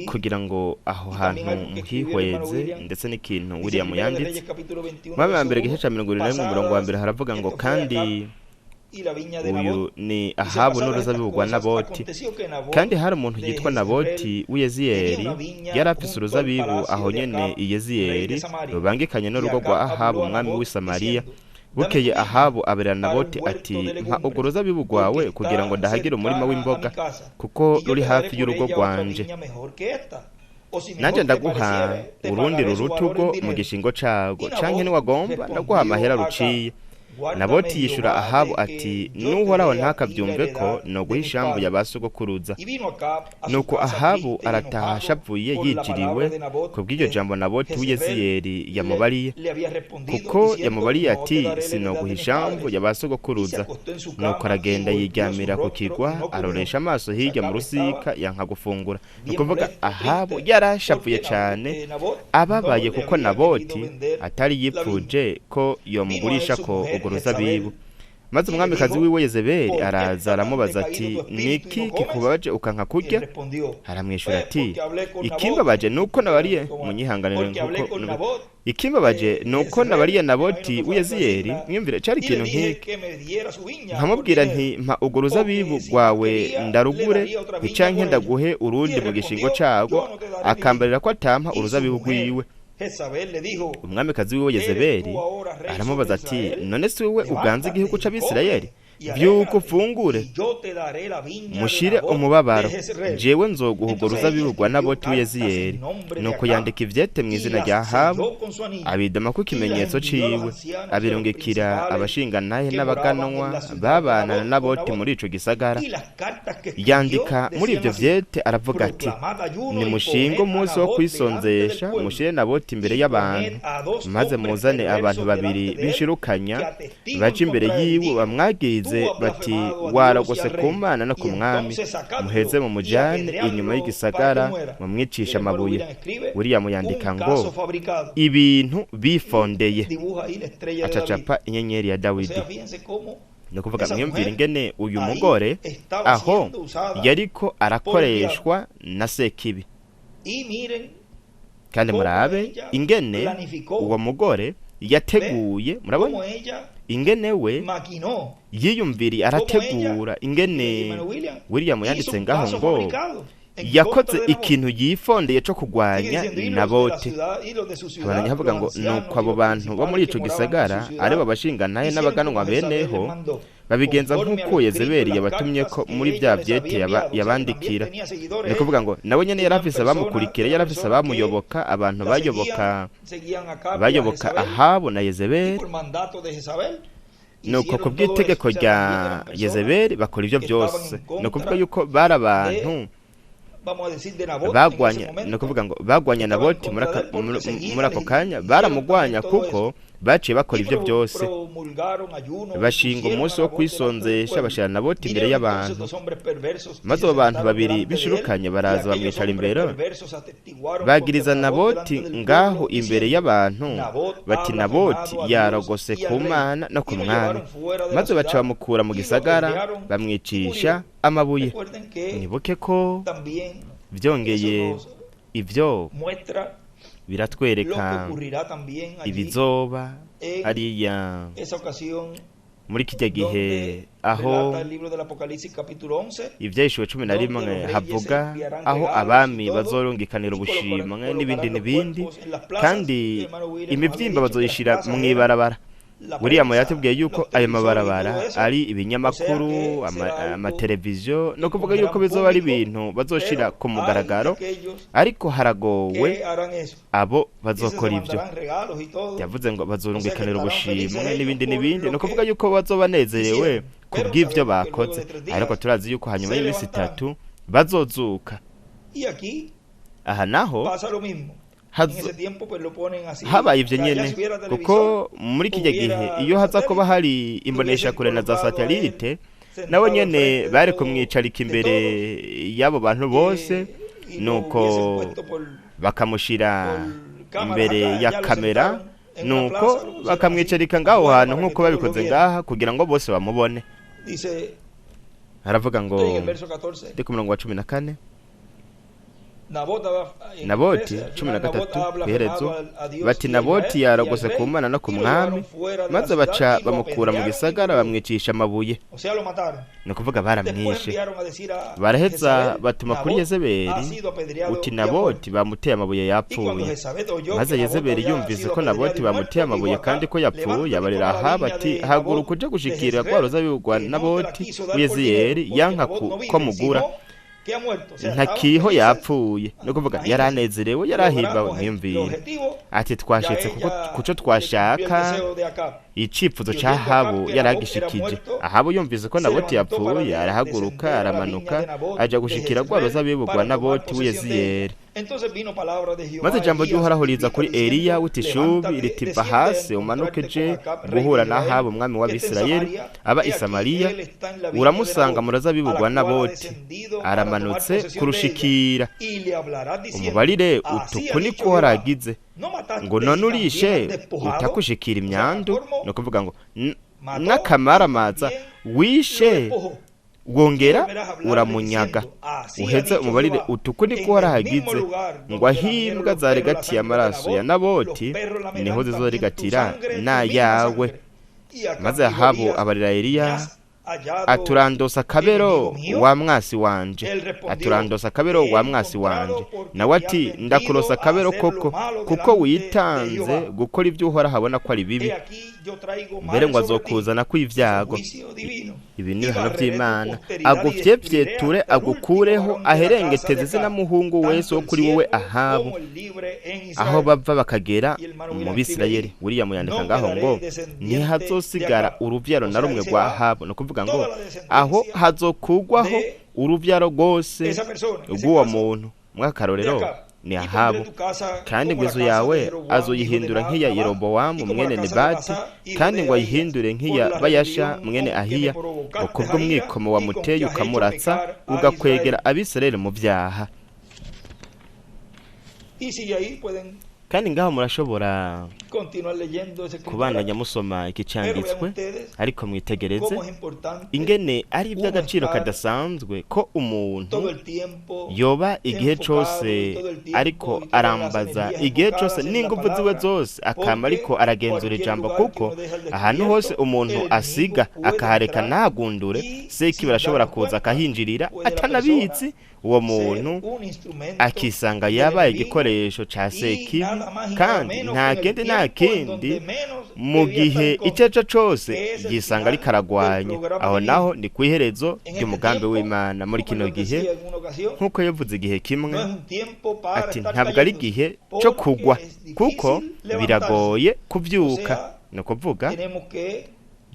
kugira ngo aho hantu muhihweze, ndetse n'ikintu William yanditse. Mu Bami ba mbere igice ca 21 umurongo wa mbere haravuga ngo, kandi uyu ni Ahabu n'uruzabibu rwa Naboti. Kandi hari umuntu yitwa Naboti w'Yeziyeli, yari afise uruzabibu aho nyene i Yeziyeli, rubangikanye n'urugo rwa Ahabu umwami w'i Samariya. Bukeye Ahabu abera Naboti ati, mpa urwo ruzabibu rwawe kugira ngo ndahagire umurima w'imboga, kuko ruri hafi y'urugo rwanje. Nanje ndaguha urundi rurutugo mu gishingo cago, canke niwagomba ndaguha amahera ruciye. naboti yishura Ahabu ati n'uhoraho ntakabyumve ko no guha ishambu ya ba sogokuruza. Nuko Ahabu arataha ashavuye yijiriwe kubw'iryo jambo Naboti w'Yezerēli yamubariye, kuko yamubariye ati sinoguha ishambu ya ba sogokuruza. Nuko aragenda yiryamira ku kigwa aroresha amaso hirya mu rusika yanka gufungura. Ni ukuvuga Ahabu yarashavuye cyane ababaye kuko Naboti atari yipfuje ko yomugurisha ko urwo ruzabibu. Maze umwamikazi wiwe Yezebeli araza aramubaza ati niki kikubabaje ukanka kurya? Aramwishura ati ikimbabaje nuko nabariye munyihanganire kuko ikimbabaje nuko nabariye Naboti w'Yezerēli. Mwumvire cari ikintu nk'iki, nkamubwira nti mpa urwo ruzabibu rwawe ndarugure canke ndaguhe urundi mu gishingo cago, akambarira ko atampa uruzabibu rwiwe. Umwamikazi wiwe Yezebeli aramubaza ati none si wowe uganze igihugu c'Abisirayeli? Vyuko ufungure mushire umubabaro, jewe nzoguha urwo ruzabibu rwa Naboti w'Yezerēli. Nuko yandika ivyete mu izina rya Ahabu, abidoma ko ikimenyetso ciwe, abirungikira abashingantahe n'abaganwa babana na Naboti muri ico gisagara. Yandika muri ivyo vyete aravuga ati nimushinge umunsi wo kwisonzesha, mushire Naboti imbere y'abantu, maze muzane abantu babiri b'inshirukanya baje imbere yiwe bamwagize bati waragose ku Mana no ku mwami, muheze mu mujane inyuma y'igisagara mumwicisha amabuye. William yandika ngo ibintu bifondeye, acacapa inyenyeri ya Dawidi. No kuvuga mwumvira ingene uyu mugore aho yariko arakoreshwa na Sekibi. Kandi murabe ingene uwo mugore yateguye, murabona ingene we yiyumviri arategura, ingene William yanditse ngaho ngo yakoze ikintu yifondeye cyo kugwanya Naboti. Abantu havuga ngo nuko abo bantu bo muri ico gisagara ari babashingantahe n'abaganwa beneho babigenza nk'uko Yezebeli yabatumye ko muri bya vyete yabandikira. Ni kuvuga ngo nawe nyene yarafise abamukurikira, yarafise abamuyoboka, abantu bayoboka Ahabu na Yezebeli. Nuko kubw'itegeko rya Yezebeli bakora ivyo byose. Ni kuvuga yuko bari abantu bagwanya, no kuvuga ngo bagwanya Naboti muri ako kanya baramugwanya kuko baciye bakora ivyo byose. Bashinga umunsi wo kwisonzesha bashira Naboti imbere y'abantu, maze abo bantu babiri bishirukanye baraza bamwicara imbere, bagiriza Naboti ngaho imbere y'abantu bati Naboti yaragose ku Mana no ku mwami, maze baca bamukura mu gisagara bamwicisha amabuye. Nibuke ko vyongeye ivyo biratwereka ibizoba hariya muri kijya gihe aho Ivyahishuriwe 11 havuga aho abami bazorungikanira ubushimwe n'ibindi, kandi imivyimba bazoyishira mu ibarabara. William yatubwiye yuko ayo mabarabara ari ibinyamakuru, amateleviziyo, no kuvuga yuko bizoba ari ibintu bazoshira ku mugaragaro, ariko haragowe abo bazokora ivyo. Yavuze ngo bazorungikanira ubushimwe n'ibindi, no kuvuga yuko bazobanezerewe kubw'ivyo bakoze, ariko turazi yuko hanyuma y'imisi 3 bazozuka. Aha naho habaye ivyo nyene, kuko muri kijya gihe iyo haza kuba hari imbonesha kure na za satellite, nabo nyene bari kumwicarika imbere y'abo bantu bose, nuko bakamushira imbere ya kamera, nuko bakamwicarika ngaho hantu nk'uko babikoze ngaha kugira ngo bose bamubone. Haravuga ngo ndi ku murongo wa 14 Naboti 13 kwiherezo bati Naboti yaragose ku Mana no ku mwami, maze baca bamukura mu gisagara bamwicisha amabuye. No kuvuga baramwishe. Baraheza batuma kuri Yezebeli uti Naboti bamuteye amabuye yapfuye. Maze Yezebeli yumvise ko Naboti bamuteye amabuye kandi ko yapfuye, abarira Ahabu ati haguruka uje gushikira kwa ruzabibu rwa Naboti w'Yezerēli yanka ko mugura. ntakiho yapfuye no kuvuga yaranezerewe yarahimbawe mwiyumvire ati twashitse kuco twashaka icifuzo ca Ahabu yaragishikije. Ahabu yumvise ko Naboti yapfuye arahaguruka aramanuka aja gushikira rwa ruzabibu rwa Naboti w'i Yeziyeli. Maze ijambo ry'Uhoraho riza kuri Eliya w'i Tishubi riti va hasi umanuke je guhura na Ahabu umwami w'Abisirayeli aba i Samariya, uramusanga mu ruzabibu rwa Naboti, aramanutse kurushikira, umubarire utuku niko waragize ngo none urishe utakushikira imyandu, no kuvuga ngo n'akamaramaza wishe wongera uramunyaga, uheze umubarire utuku niko warahagize ngo ahimbwa zarigatiye amaraso ya Naboti niho zizorigatira n'ayawe. Maze Ahabu abarira Eliya aturandosa kabero wa mwasi wanje, aturandosa kabero wa mwasi wanje. Nawe ati ndakurosa kabero koko kuko witanze gukora ibyo Uhoraho abona ko ari bibi, mbere ngo azokuzana kw'ivyago. Ibi ni ibihano by'Imana, agufyefyeture agukureho aherengeteze izina muhungu wese wo kuri wowe Ahabu aho bava bakagera mu Bisirayeli. William yandika ngaho ngo ntihazosigara uruvyaro na rumwe rwa Ahabu, no kuvuga ngo aho hazokugwaho uruvyaro rwose rw'uwo muntu. Mwakarorero ni Ahabu, kandi ngo inzu yawe azoyihindura nk'iya Yerobowamu mwene Nebati, kandi ngo ayihindure nk'iya Bayasha mwene Ahiya, ngo kubw'umwikomo wamuteye ukamuratsa ugakwegera Abisirayeli mu vyaha. Kandi ngaho murashobora kubandanya musoma iki canditswe, ariko mwitegereze ingene ari iby'agaciro kadasanzwe ko umuntu yoba igihe cose ariko arambaza igihe cose n'ingufu ziwe zose akama ariko aragenzura ijambo, kuko ahantu hose umuntu asiga akahareka ntagundure seki barashobora kuza akahinjirira atanabitsi, uwo muntu akisanga yabaye igikoresho ca Sekibi, kandi nta kindi mu gihe iceco cose yisanga ari karagwanya. Aho naho ni kwiherezo ry'umugambi w'Imana muri kino gihe, nkuko yavuze igihe kimwe ati ntabwo ari igihe cyo kugwa kuko biragoye kuvyuka, no kuvuga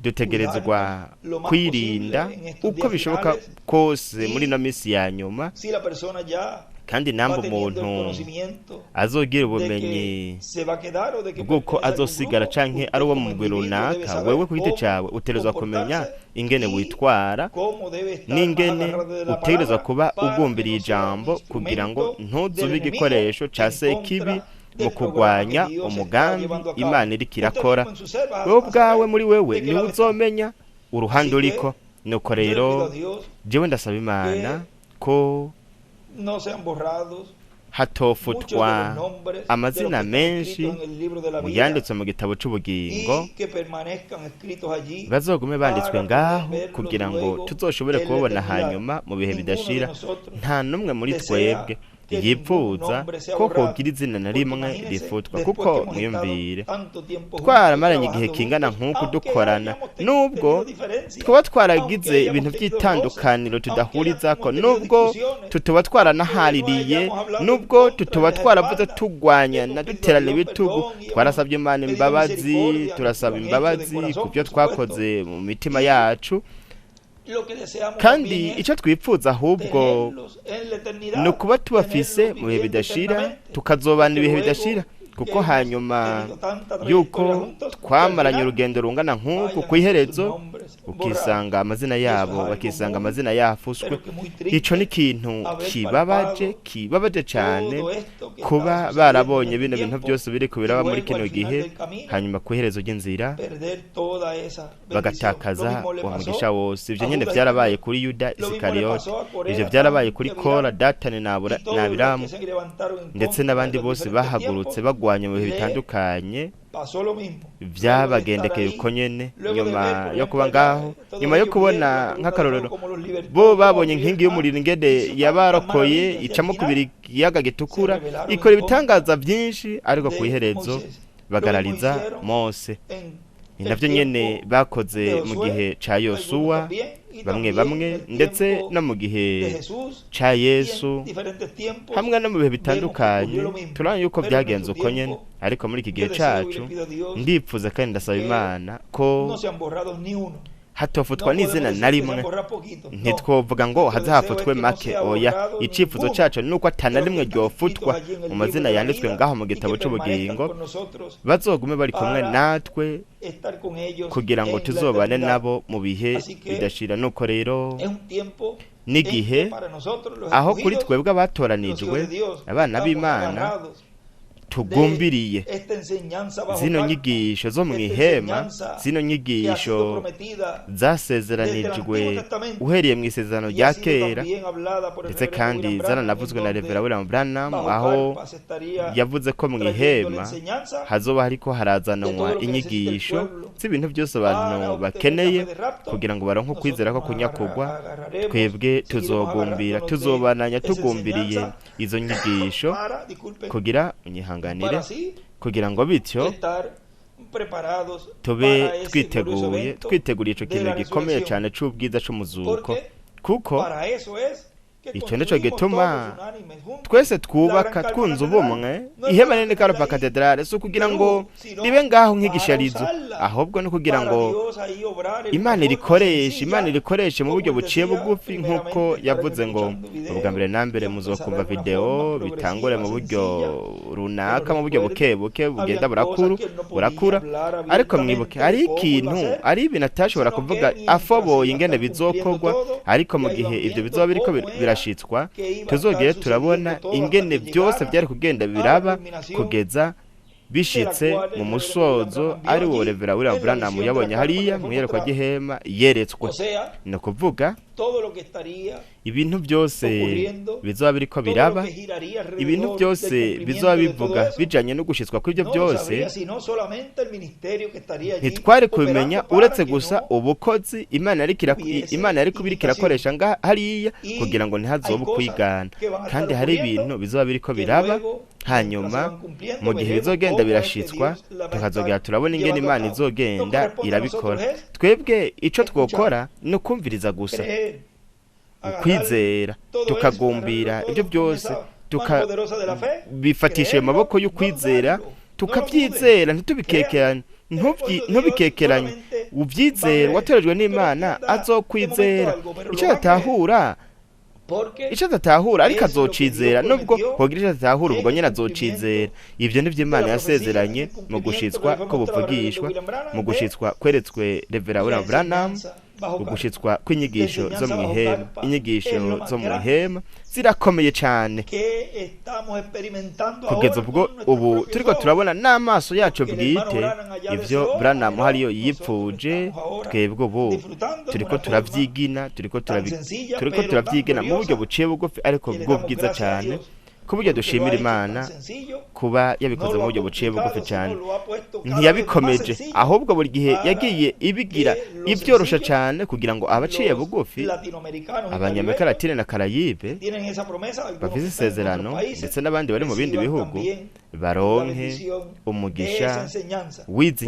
dutegerezwa kwirinda uko bishoboka kose muri no misi ya nyuma, kandi namba umuntu azogira ubumenyi bw'uko azosigara canke ari uwo mu mugwi runaka, wewe ku giti cawe utegerezwa kumenya ingene witwara n'ingene utegerezwa kuba ugumbiriye ijambo kugira ngo ntuzube igikoresho ca Sekibi mu kugwanya umugambi Imana iriko irakora. Wewe ubwawe muri wewe niwe uzomenya uruhande uriko. Nuko rero jewe ndasaba Imana ko hatofutwa amazina menshi mu yanditse mu gitabo c'ubugingo, bazogume banditswe ngaho kugira ngo tuzoshobore kubabona hanyuma mu bihe bidashira. Nta numwe muri twebwe yipfuza ko kogira izina na rimwe rifutwa, kuko mwiyumvire twaramaranye igihe kingana nk'uku dukorana, nubwo twaba twaragize ibintu by'itandukaniro tudahurizako, nubwo tutuba twaranahaririye, nubwo tutuba twaravuze tugwanya na duterana ibitugu, twarasabye Imana imbabazi, turasaba imbabazi ku byo twakoze mu mitima yacu, kandi icyo twipfuza ahubwo ni ukuba tubafise mu bihe bidashira, tukazobana ibihe bidashira, kuko hanyuma yuko twamaranye urugendo rungana nk'uku ku iherezo ukisanga amazina yabo bakisanga amazina yafuswe. Ico ni ikintu kibabaje cyane kuba barabonye bino bintu byose biri kubiraba muri kino gihe, hanyuma ku iherezo ry'inzira bagatakaza uwo mugisha wose. Ivyo nyene vyarabaye kuri Yuda Isikariyoti, ivyo vyarabaye kuri Kora, Datani na Abiramu, ndetse n'abandi bose bahagurutse bagwanya mu bihe bitandukanye. Vyabagendekeye uko nyene nyuma yo kuba ngaho, nyuma yo kubona nk'akarorero bo babonye inkingi y'umuriro ingene yabarokoye icamo kubiri ikiyaga gitukura, ikora ibitangaza byinshi, ariko ku iherezo bagarariza Mose. ni navyo nyene bakoze mu gihe ca Yosuwa bamwe ndetse no mu gihe ca Yesu hamwe no mu bihe bitandukanye turabona yuko byagenze uko nyene. Ariko muri iki gihe cacu ndipfuza kandi ndasaba Imana ko hatofutwa n'izina na rimwe, ntitwovuga ngo hazahafutwe make. Oya, icifuzo cacu nuko atana rimwe ryofutwa mu mazina yanditswe ngaho mu gitabo c'ubugingo, bazogume bari kumwe natwe kugira ngo tuzobane nabo mu bihe bidashira. Nuko rero n'igihe aho kuri twebwe abatoranijwe abana b'Imana tugumbiriye zino nyigisho zo mw'ihema, zino nyigisho zasezeranijwe uhereye mu isezerano rya kera, ndetse kandi zaranavuzwe na Reverend William Branham aho yavuze ko mw'ihema hazoba hariko harazanwa inyigisho z'ibintu byose abantu bakeneye kugira ngo baronke ukwizera ko kunyakugwa. Twebwe tuzogumbira, tuzobananya tugumbiriye izo nyigisho kugira unyihanganire, kugira ngo bityo tube twiteguriye ico kintu gikomeye cyane c'ubwiza c'umuzuko, kuko ico nico gituma twese twubaka twunze ubumwe ihema nini Karupa Katedrale, so kugira ngo ribe ngaho nk'igisharizo, ahubwo no kugira ngo Imana irikoreshe mu buryo buciye bugufi, nk'uko yavuze ngo ubwa mbere na mbere muzokumva video bitangure mu buryo runaka, mu buryo bukebuke bugenda burakura. Ariko mwibuke ari ibintu atashobora kuvuga afoboye ingene bizokorwa, ariko mu gihe ivyo bizoba biriko birashitswa tuzogere turabona ingene byose byari kugenda biraba kugeza bishitse mu musozo ari wo Reverend William Branham yabonye hariya mwiyerekwa gihema yeretswe. No kuvuga ibintu byose bizoba biriko biraba, ibintu byose bizoba bivuga bijanye no gushitswa kw'ibyo byose, ntitwari kubimenya uretse gusa ubukozi Imana yari kubirikira irakoresha nga hariya kugira ngo ntihazobe ukwigana. Kandi hari ibintu bizoba biriko biraba, hanyuma mu gihe bizogenda birashitswa tukazogera turabona ingene Imana izogenda irabikora. Twebwe ico twokora no kumviriza gusa, ukwizera, tukagumbira ibyo byose, tukabifatisha mu maboko y'ukwizera, tukabyizera ntubikekeranye. Ubyizera watorejwe n'Imana azokwizera. Icyo atatahura ariko azocizera, nubwo hogira icyo atatahura ubwo nyene azocizera. Ivyo nivyo Imana yasezeranye mu gushitswa ko buvugishwa, mu gushitswa kweretswe Reverend William Branham, ugushitswa kw'inyigisho zo mw'ihema. Inyigisho zo mw'ihema zirakomeye cyane kugeza ubwo ubu turiko turabona n'amaso yacu bwite ivyo Branham hariyo yipfuje. Twebwe ubu turiko turavyigina mu buryo buciye bugufi ariko bw'ubwiza cyane, ku buryo dushimira Imana kuba yabikoze mu buryo buciye bugufi cyane. Ntiyabikomeje, ahubwo buri gihe yagiye ibigira ibyorosha cyane kugira ngo abaciye bugufi, Abanyamerika Latine na Karayibe bafise isezerano, ndetse n'abandi bari mu bindi bihugu baronke umugisha w'izi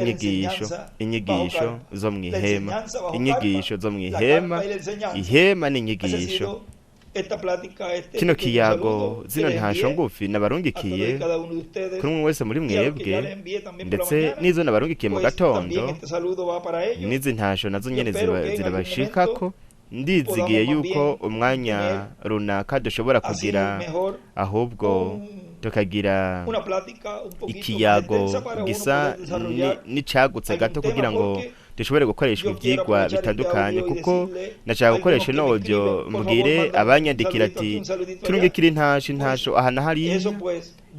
inyigisho zo mw'ihema. Inyigisho zo mw'ihema, ihema n'inyigisho. Kino kiyago zino ntasho ngufi nabarungikiye kuri umwe wese muri mwebwe, ndetse n'izo nabarungikiye mu gatondo, n'izi ntasho nazo nyene zirabashikako. Ndizigiye yuko umwanya runaka dushobora kugira, ahubwo tukagira ikiyago gisa n'icagutse gato kugira ngo dushobore gukoresha ibyigwa bitandukanye, kuko nashaka gukoresha n'audio mbwire abanyandikira ati turungikira intasho aha na hariya.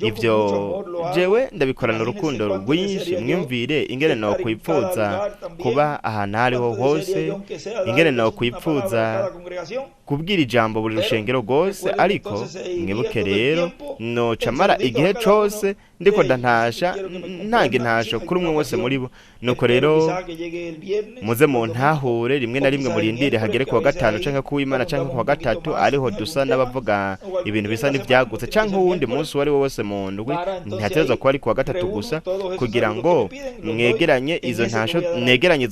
Ivyo jewe ndabikorana urukundo rwinshi, mwumvire ingene nawo kwipfuza kuba ahantu hariho hose, ingene nawo kwipfuza kubwira ijambo buri rushengero rwose. Ariko mwibuke rero noca mara igihe cose ndiko ndantasha ntanga intasho kuri umwe wese muri bo. Nuko rero muze mu ntahure rimwe na rimwe murindire hagere ku wa gatanu canke ku w'Imana canke ku wa gatatu, ariho dusa n'abavuga ibintu bisa n'ivyagutse, canke uwundi munsi wari wose mu ndwi ntihategerezwa kuba ari kuwa gatatu gusa kugira ngo mwegeranye izo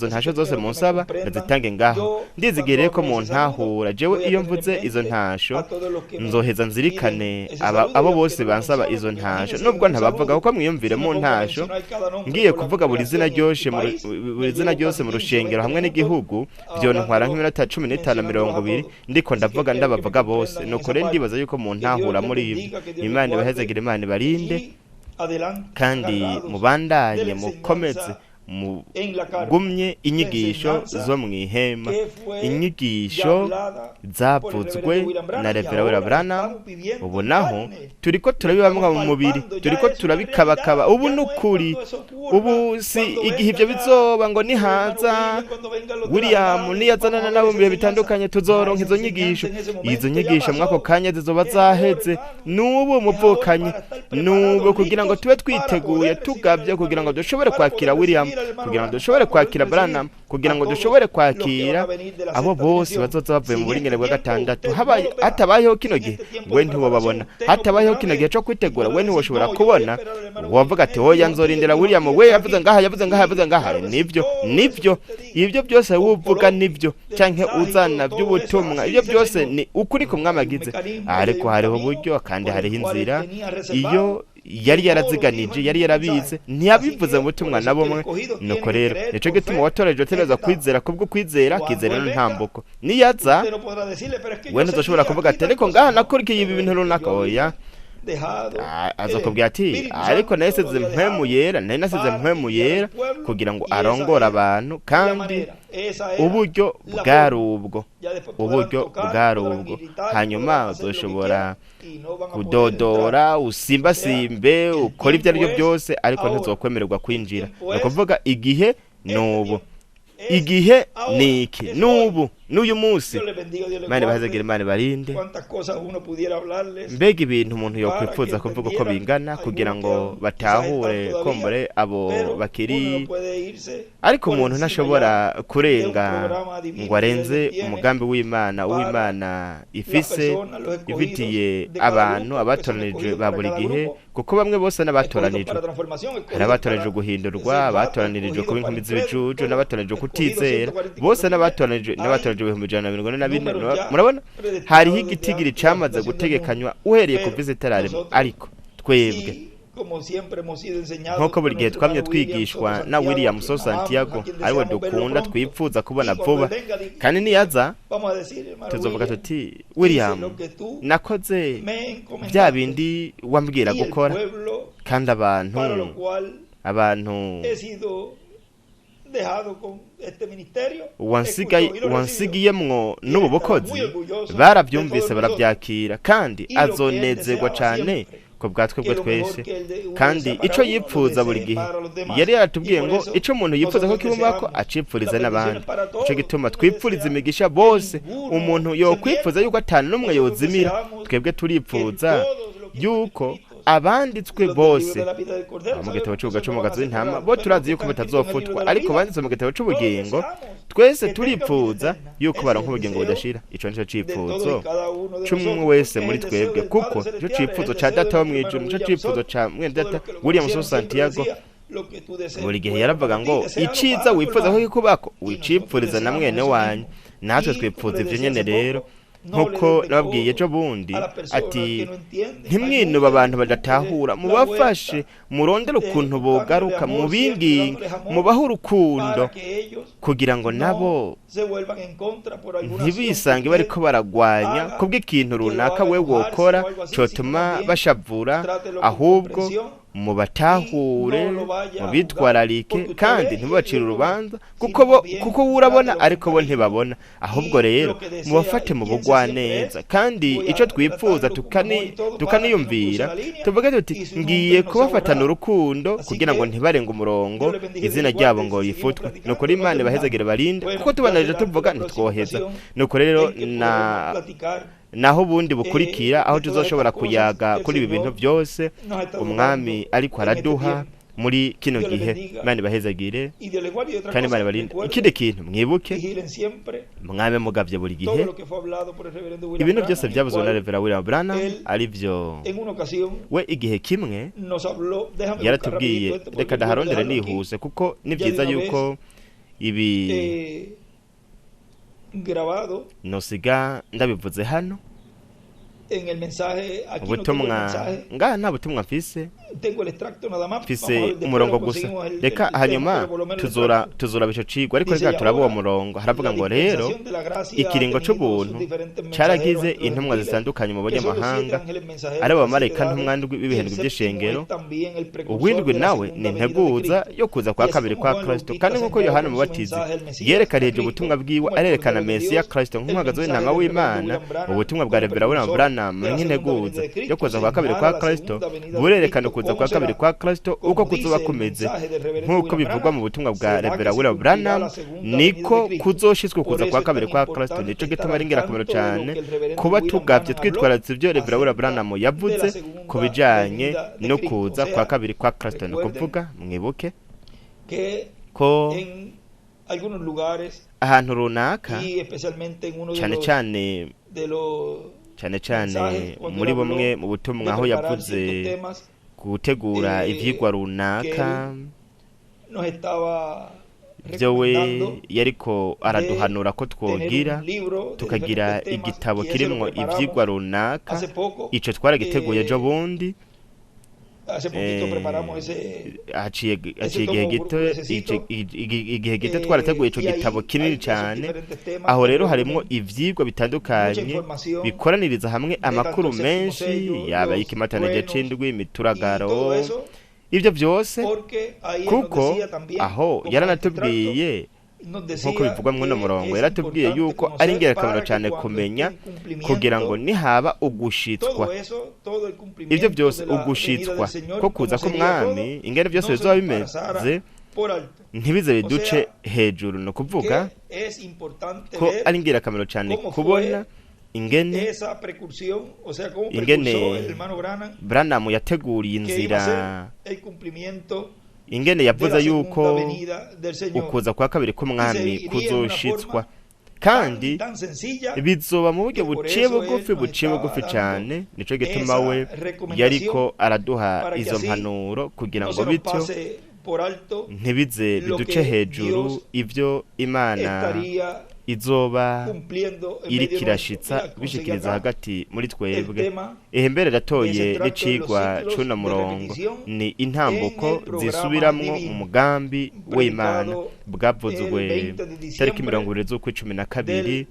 ntasho zose munsaba ndazitange ngaho ndizigire ko mu ntahura jewe iyo mvuze izo ntasho nzoheza nzirikane abo bose bansaba izo ntasho nubwo ntabavuga kuko mwiyumvire mu ntasho ngiye kuvuga buri zina ryose mu rushengero hamwe n'igihugu byontwara nk'iminota 15-20 ndiko ndabavuga bose nuko rero ndibaza yuko mu ntahura muri ibyo Imana ibahezagire, Imana ibarinde kandi mubandanye mukomeze mugumye inyigisho zo mu ihema, inyigisho zavuzwe na Reverend Branham. Ubu naho turiko turabibamwa mu mubiri, turiko turabikabakaba. Ubu nukuri, ubu si igihe ibyo bizoba ngo nihaza William niyazanana nabo mu bihe bitandukanye tuzoronka izo nyigisho. Izo nyigisho mwako kanya zizoba zaheze. Nubu muvukanye, nubu kugira ngo tube twiteguye tugabye kugira ngo dushobore kwakira William, kugira ngo dushobore kwakira Branham, kugira ngo dushobore kwakira abo bose bazoza bavuye mu buringere bwa gatandatu. Hatabayeho kino gihe we ntiwobabona, hatabayeho kino gihe cyo kwitegura we ntiwoshobora kubona. Wavuga ati oya nzorindira William, we yavuze ngaha. Nibyo ibyo byose wuvuga nibyo canke uzana by'ubutumwa, ibyo byose ni ukuri ko mwamagize, ariko hariho uburyo kandi hariho inzira. Iyo yari yaraziganije, yari yarabize, ntiyabivuze mu butumwa na bumwe. Nuko rero nico gituma watoreje utereza kwizera, kubwo kwizera kizera n'intambuko. Niyaza we ntuzoshobora kuvuga ati ariko ngaha nakurikiye ibi bintu runaka. Oya, azokubwira ati ariko nasize mpemu yera kugira ngo arongore abantu, kandi uburyo bwari ubwo. Hanyuma uzoshobora kudodora, usimbasimbe, ukora ibyo ari byo byose, ariko ntuzokwemererwa kwinjira. Ni ukuvuga igihe n'ubu, igihe niki n'ubu n'uyu munsi. Imana ibahezagire, Imana ibarinde. Mbega ibintu umuntu yokwifuza kuvuga uko bingana kugira ngo batahure kombore abo bakiri, ariko umuntu ntashobora kurenga ngo arenze umugambi w'Imana ifitiye abantu abatoranijwe ba buri gihe, kuko bamwe bose n'abatoranijwe. Hari abatoranijwe guhindurwa, abatoranijwe kuba inkumi z'ibicucu, n'abatoranijwe kutizera, bose n'abatoranijwe 144. Murabona hariho igitigiri cyamaze gutegekanywa uhereye ku visitarare. Ariko twebwe nk'uko buri gihe twamye twigishwa na William So Santiago, ariwe dukunda twipfuza kubona vuba, kandi niyaza tuzovuga tuti William, nakoze bya bindi wambwira gukora, kandi abantu wansigiyemwo n'ubu bukozi barabyumvise, barabyakira, kandi azonezerwa cyane ko bwatwebwe twese. Kandi ico yipfuza buri gihe yari yaratubwiye ngo ico umuntu yipfuza ko kibumako acipfuriza n'abandi. Ico gituma twipfuriza imigisha bose. Umuntu yokwifuza yuko atanu n'umwe yozimira, twebwe turipfuza yuko abanditswe bose mu gitabo cy'umugazo w'intama bo turazi yuko batazofutwa, ariko banditswe mu gitabo cy'ubugingo twese turipfuza yuko baronka ubugingo budashira. Ico nico cipfuzo cy'umwe wese muri twebwe, kuko ico cipfuzo ca data wo mwijuru, nico cipfuzo ca mwene data William So Santiago. Buri gihe yaravuga ngo iciza wifuza ko kikubako wicipfuriza na mwene wanyu. Natwe twipfuza ivyo nyene rero, nkuko nababwiye ejo bundi ati ntimwinuba abantu badatahura, mubafashe, murondere ukuntu bogaruka, mubinginge, mubahe urukundo kugira ngo nabo ntibisange bariko baragwanya kubw'ikintu runaka we wokora cotuma bashavura, ahubwo mubatahure, mubitwararike, kandi ntibacire urubanza kuko urabona ariko bo ntibabona. Ahubwo rero mubafate mu bugwa neza, kandi ico twipfuza tukaniyumvira tuvuga tuti ngiye kubafatana urukundo kugira ngo ntibarenga umurongo, izina ryabo ngo yifutwe. Nuko Imana ibahezagire, barinde, kuko tubanarije tuvuga ntitwoheza. Nuko rero naho ubundi bukurikira aho tuzoshobora kuyaga kuri ibi bintu byose umwami ariko araduha, muri kino Dios les gihe bendiga. Imana ibahezagire Y Dios les guarde. Y otra kandi cosa, Imana ibarinde recuerden, ikindi kintu mwibuke vigilen siempre mwabe mugavye buri todo gihe lo que fue hablado por el reverendo William ibintu Branham, byose el byavuzwe na cual Reverend William Branham él ari byo en una ocasión we igihe kimwe nos habló. Déjame buscar yaratubwiye rapidito esto, porque reka quiero ndaharondere dejarlo aquí, nihuse kuko ni Ya byiza de una yuko ibi grabado nosiga ndabivuze hano en el mensaje. Aquí no tengo el ubutumwa mensaje, ngaha nta butumwa mfise tengo el extracto nada más. Vamos a mfise ver, después umurongo lo gusa conseguimos el reka tema, hanyuma pero por lo menos el extracto. tuzura ico cigwa ariko Dice, reka turaba uwo ahora, murongo haravuga la ngo rero dispensación de la gracia ikiringo ha tenido c'ubuntu sus diferentes caragize mensajeros, los intumwa gentiles, zitandukanye mu que son los banyamahanga 7 ángeles mensajeros ari de las abamarayika 7 ntumwa edades, y el b'ibihendo séptimo by'ishengero es también el precursor uwindwi de la nawe segunda ni venida de integuza Cristo. yo kuza Y kwa así kabiri como kwa Juan Kristo Bautista kandi nk'uko señaló Yohana en su Umubatizi mensaje el Mesías, yerekanije a Cristo, ubutumwa bwiwe como el arerekana Cordero de Mesiya Dios, Kristo el nk'umuhagazi mensaje w'intama del w'Imana reverendo William Branham, ubutumwa bwa como Reverend William precursor Branham de la segunda nk'integuza venida de Cristo, yo kuza kwa kabiri kwa señala la Kristo segunda venida de burerekana Cristo, kuza cómo kwa kabiri será. kwa Kristo uko Como kuzoba dice el kumeze mensaje del reverendo nk'uko William bivugwa Branham, mu butumwa bwa será que Reverend se William cumplirá Branham la segunda venida niko de Cristo. kuzoshitswa Por kuza eso kwa es kabiri tan kwa Kristo importante nico estar gituma ari al ingirakamaro tanto de lo cyane que el reverendo kuba William tugavye Branham twitwararitse ibyo habló Reverend William acerca Branham de yavuze la segunda ku bijanye venida de no Cristo. kuza O kwa sea, kabiri kwa Kristo ni recuerden kuvuga mwibuke que ko en algunos lugares ahantu runaka y especialmente en uno de cyane los cyane de los cyane cyane mensajes, cuando muri él habló bumwe mu butumwa aho de preparar yavuze ciertos temas, gutegura ivyigwa runaka nos estaba byo we recomendando yariko araduhanura ko tener twogira un libro de tukagira diferentes temas, igitabo y ese lo kirimwo preparamos ivyigwa runaka hace poco. ico twaragiteguye ejo bundi Hace poquito preparamos ese haciye ese igihe tomo gito necesito, igihe gito twarateguye ico y ahí gitabo hay kinini esos cyane diferentes temas aho que rero reúnen harimwo ivyigwa bitandukanye mucha información bikoraniriza hamwe amakuru tanto el séptimo menshi sello, yaba los y'ikimatanije truenos, c'indwi y imituragaro todo eso, ivyo byose porque ahí él nos kuko decía también, aho como yaranatubwiye nos decía nk'uko bivugwa muri uno que murongo es yaratubwiye importante yuko conocer ari ingirakamaro para que cyane cuando kumenya esté en cumplimiento, kugira ngo nihaba ugushitswa todo eso, todo el cumplimiento ivyo byose de la venida ugushitswa del Señor, ko como kuza sería k'umwami todo, ingene byose no se bizoba nos pasara bimeze por alto. ntibize O biduce sea, hejuru no kuvuga que es importante ko ver ari ingirakamaro cyane cómo kubona fue ingene esa precursión, o sea, cómo ingene precursó el hermano Branham Branham yateguriye que iba a inzira ser el cumplimiento ingene de yavuze la yuko segunda venida del Señor. ukuza kwa kabiri k'umwami Y se iría en una kuzoshitswa forma kandi tan sencilla bizoba mu buryo que por buciye eso bugufi él nos buciye estaba bugufi dando cyane nico gituma esa we recomendación yariko araduha para que izo así mpanuro kugira no ngo se nos bityo pase por alto ntibize lo biduce que hejuru Dios ivyo Imana estaría izoba cumpliendo en iri medio kirashitsa nuestro. Mira, bishikiriza conseguí acá hagati muri el twebwe tema mbere de ratoye ese tracto de los n'icigwa ciclos c'uno de murongo repetición ni intambuko en el programa zisubiramwo divino, mu mugambi w'Imana predicado bwavuzwe el 20 de tariki diciembre 20 z'ukwicumi na kabiri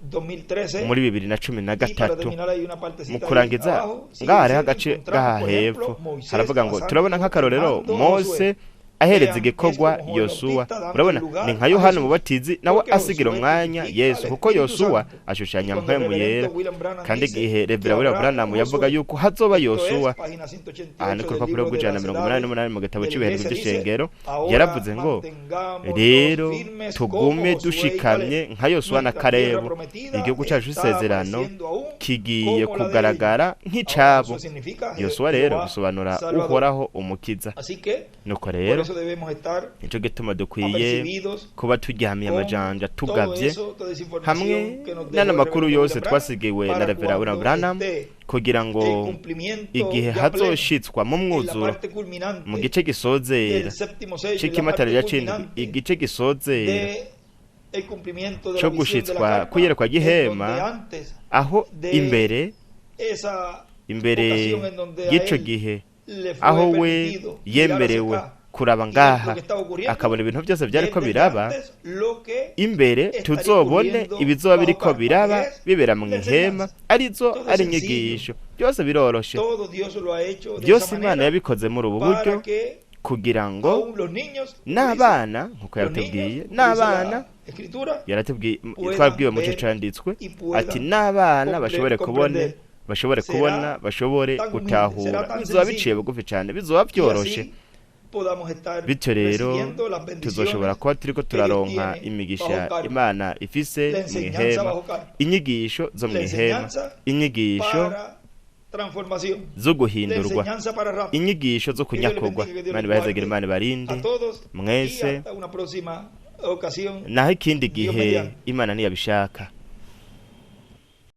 del 2013. muri 2013 Y para terminar hay una partecita mu ahí kurangiza abajo, sí, ngaha hariho dice, agace encontramos, ngaha por hepfo ejemplo, Moisés haravuga ngo pasando turabona nk'akarorero firmando a Mose Josué. ahereza Vean, igikorwa es como Juan Yosuwa Bautista dando urabona el lugar ni nka a Yohana Jesús. umubatizi nawe Porque asigira Josué umwanya testifica Yesu al kuko Espíritu Yosuwa Santo. ashushanya Y cuando el mpwemu yera reverendo William Branham kandi dice igihe que Reverend William habrá Branham un yavuga Josué, yuko hazoba esto Yosuwa es página 188 aha ni ku del rupapuro libro de rw'ijana las na mirongo inani edades n'umunani mu de gatabo la cy'ibiheri iglesia. Dice, by'ishengero ahora yaravuze ngo mantengámonos rero firmes tugume como Josué y dushikamye Caleb. nka Yosuwa na Nuestra tierra Kalebu prometida igihugu cyacu está c'isezerano apareciendo aún kigiye como la de kugaragara ellos. Ahora, nk'icabo eso significa Yosuwa rero Jehová bisobanura Salvador. uhoraho umukiza Así que nuko por rero eso debemos estar nico gituma dukwiye apercibidos kuba turyamiye con amajanja todo tugavye eso, toda esa hamwe información que nos dejó n'ano el makuru reverendo yose William Branham twasigiwe na para Reverend William cuando Branham esté kugira ngo el cumplimiento igihe ya pleno hazoshitswa mu en la mwuzuro parte culminante mu gice gisozera del séptimo sello, en la c'ikimatarira parte c'indwi culminante igice gisozera de el cumplimiento de co la visión de la gushitswa carpa, kwiyerekwa en donde gihema antes aho de imbere esa imbere ocasión en donde a y'ico él gihe le fue aho we permitido mirar hacia yemerewe acá kuraba y ver ngaha lo que estaba ocurriendo, akabona ibintu byose él byariko desde biraba antes lo que imbere estaría tuzobone ocurriendo ibizoba bajo biriko carpa, biraba que es bibera mu la ihema enseñanza. arizo Todo ari sencillo. inyigisho byose biroroshe todo Dios lo ha hecho de byose esa Imana manera yabikoze muri ubu buryo para que kugira ngo aún los niños, n'abana nkuko los yaratubwiye niños, dice n'abana la escritura, yaratubwiye puedan twabwiwe mu ver cyo canditswe y puedan ati n'abana bashobore comprender. bashobore Será kubona bashobore tan humilde, gutahura será tan bizoba sencillo. biciye bugufi cyane bizoba y byoroshe así podamos estar bityo rero recibiendo las tuzoshobora bendiciones kuba turiko que Dios turaronka tiene imigisha bajo carpa. Imana ifise La mu enseñanza ihema bajo carpa. inyigisho zo mu La ihema enseñanza inyigisho para transformación, zo de guhindurwa enseñanza para rato. inyigisho zo Que Dios les kunyakogwa bendiga, que Dios Imana les ibahezagire guarde Imana ibarinde a todos y mwese hasta una próxima ocasión. naho ikindi Dios gihe mediante. Imana niyabishaka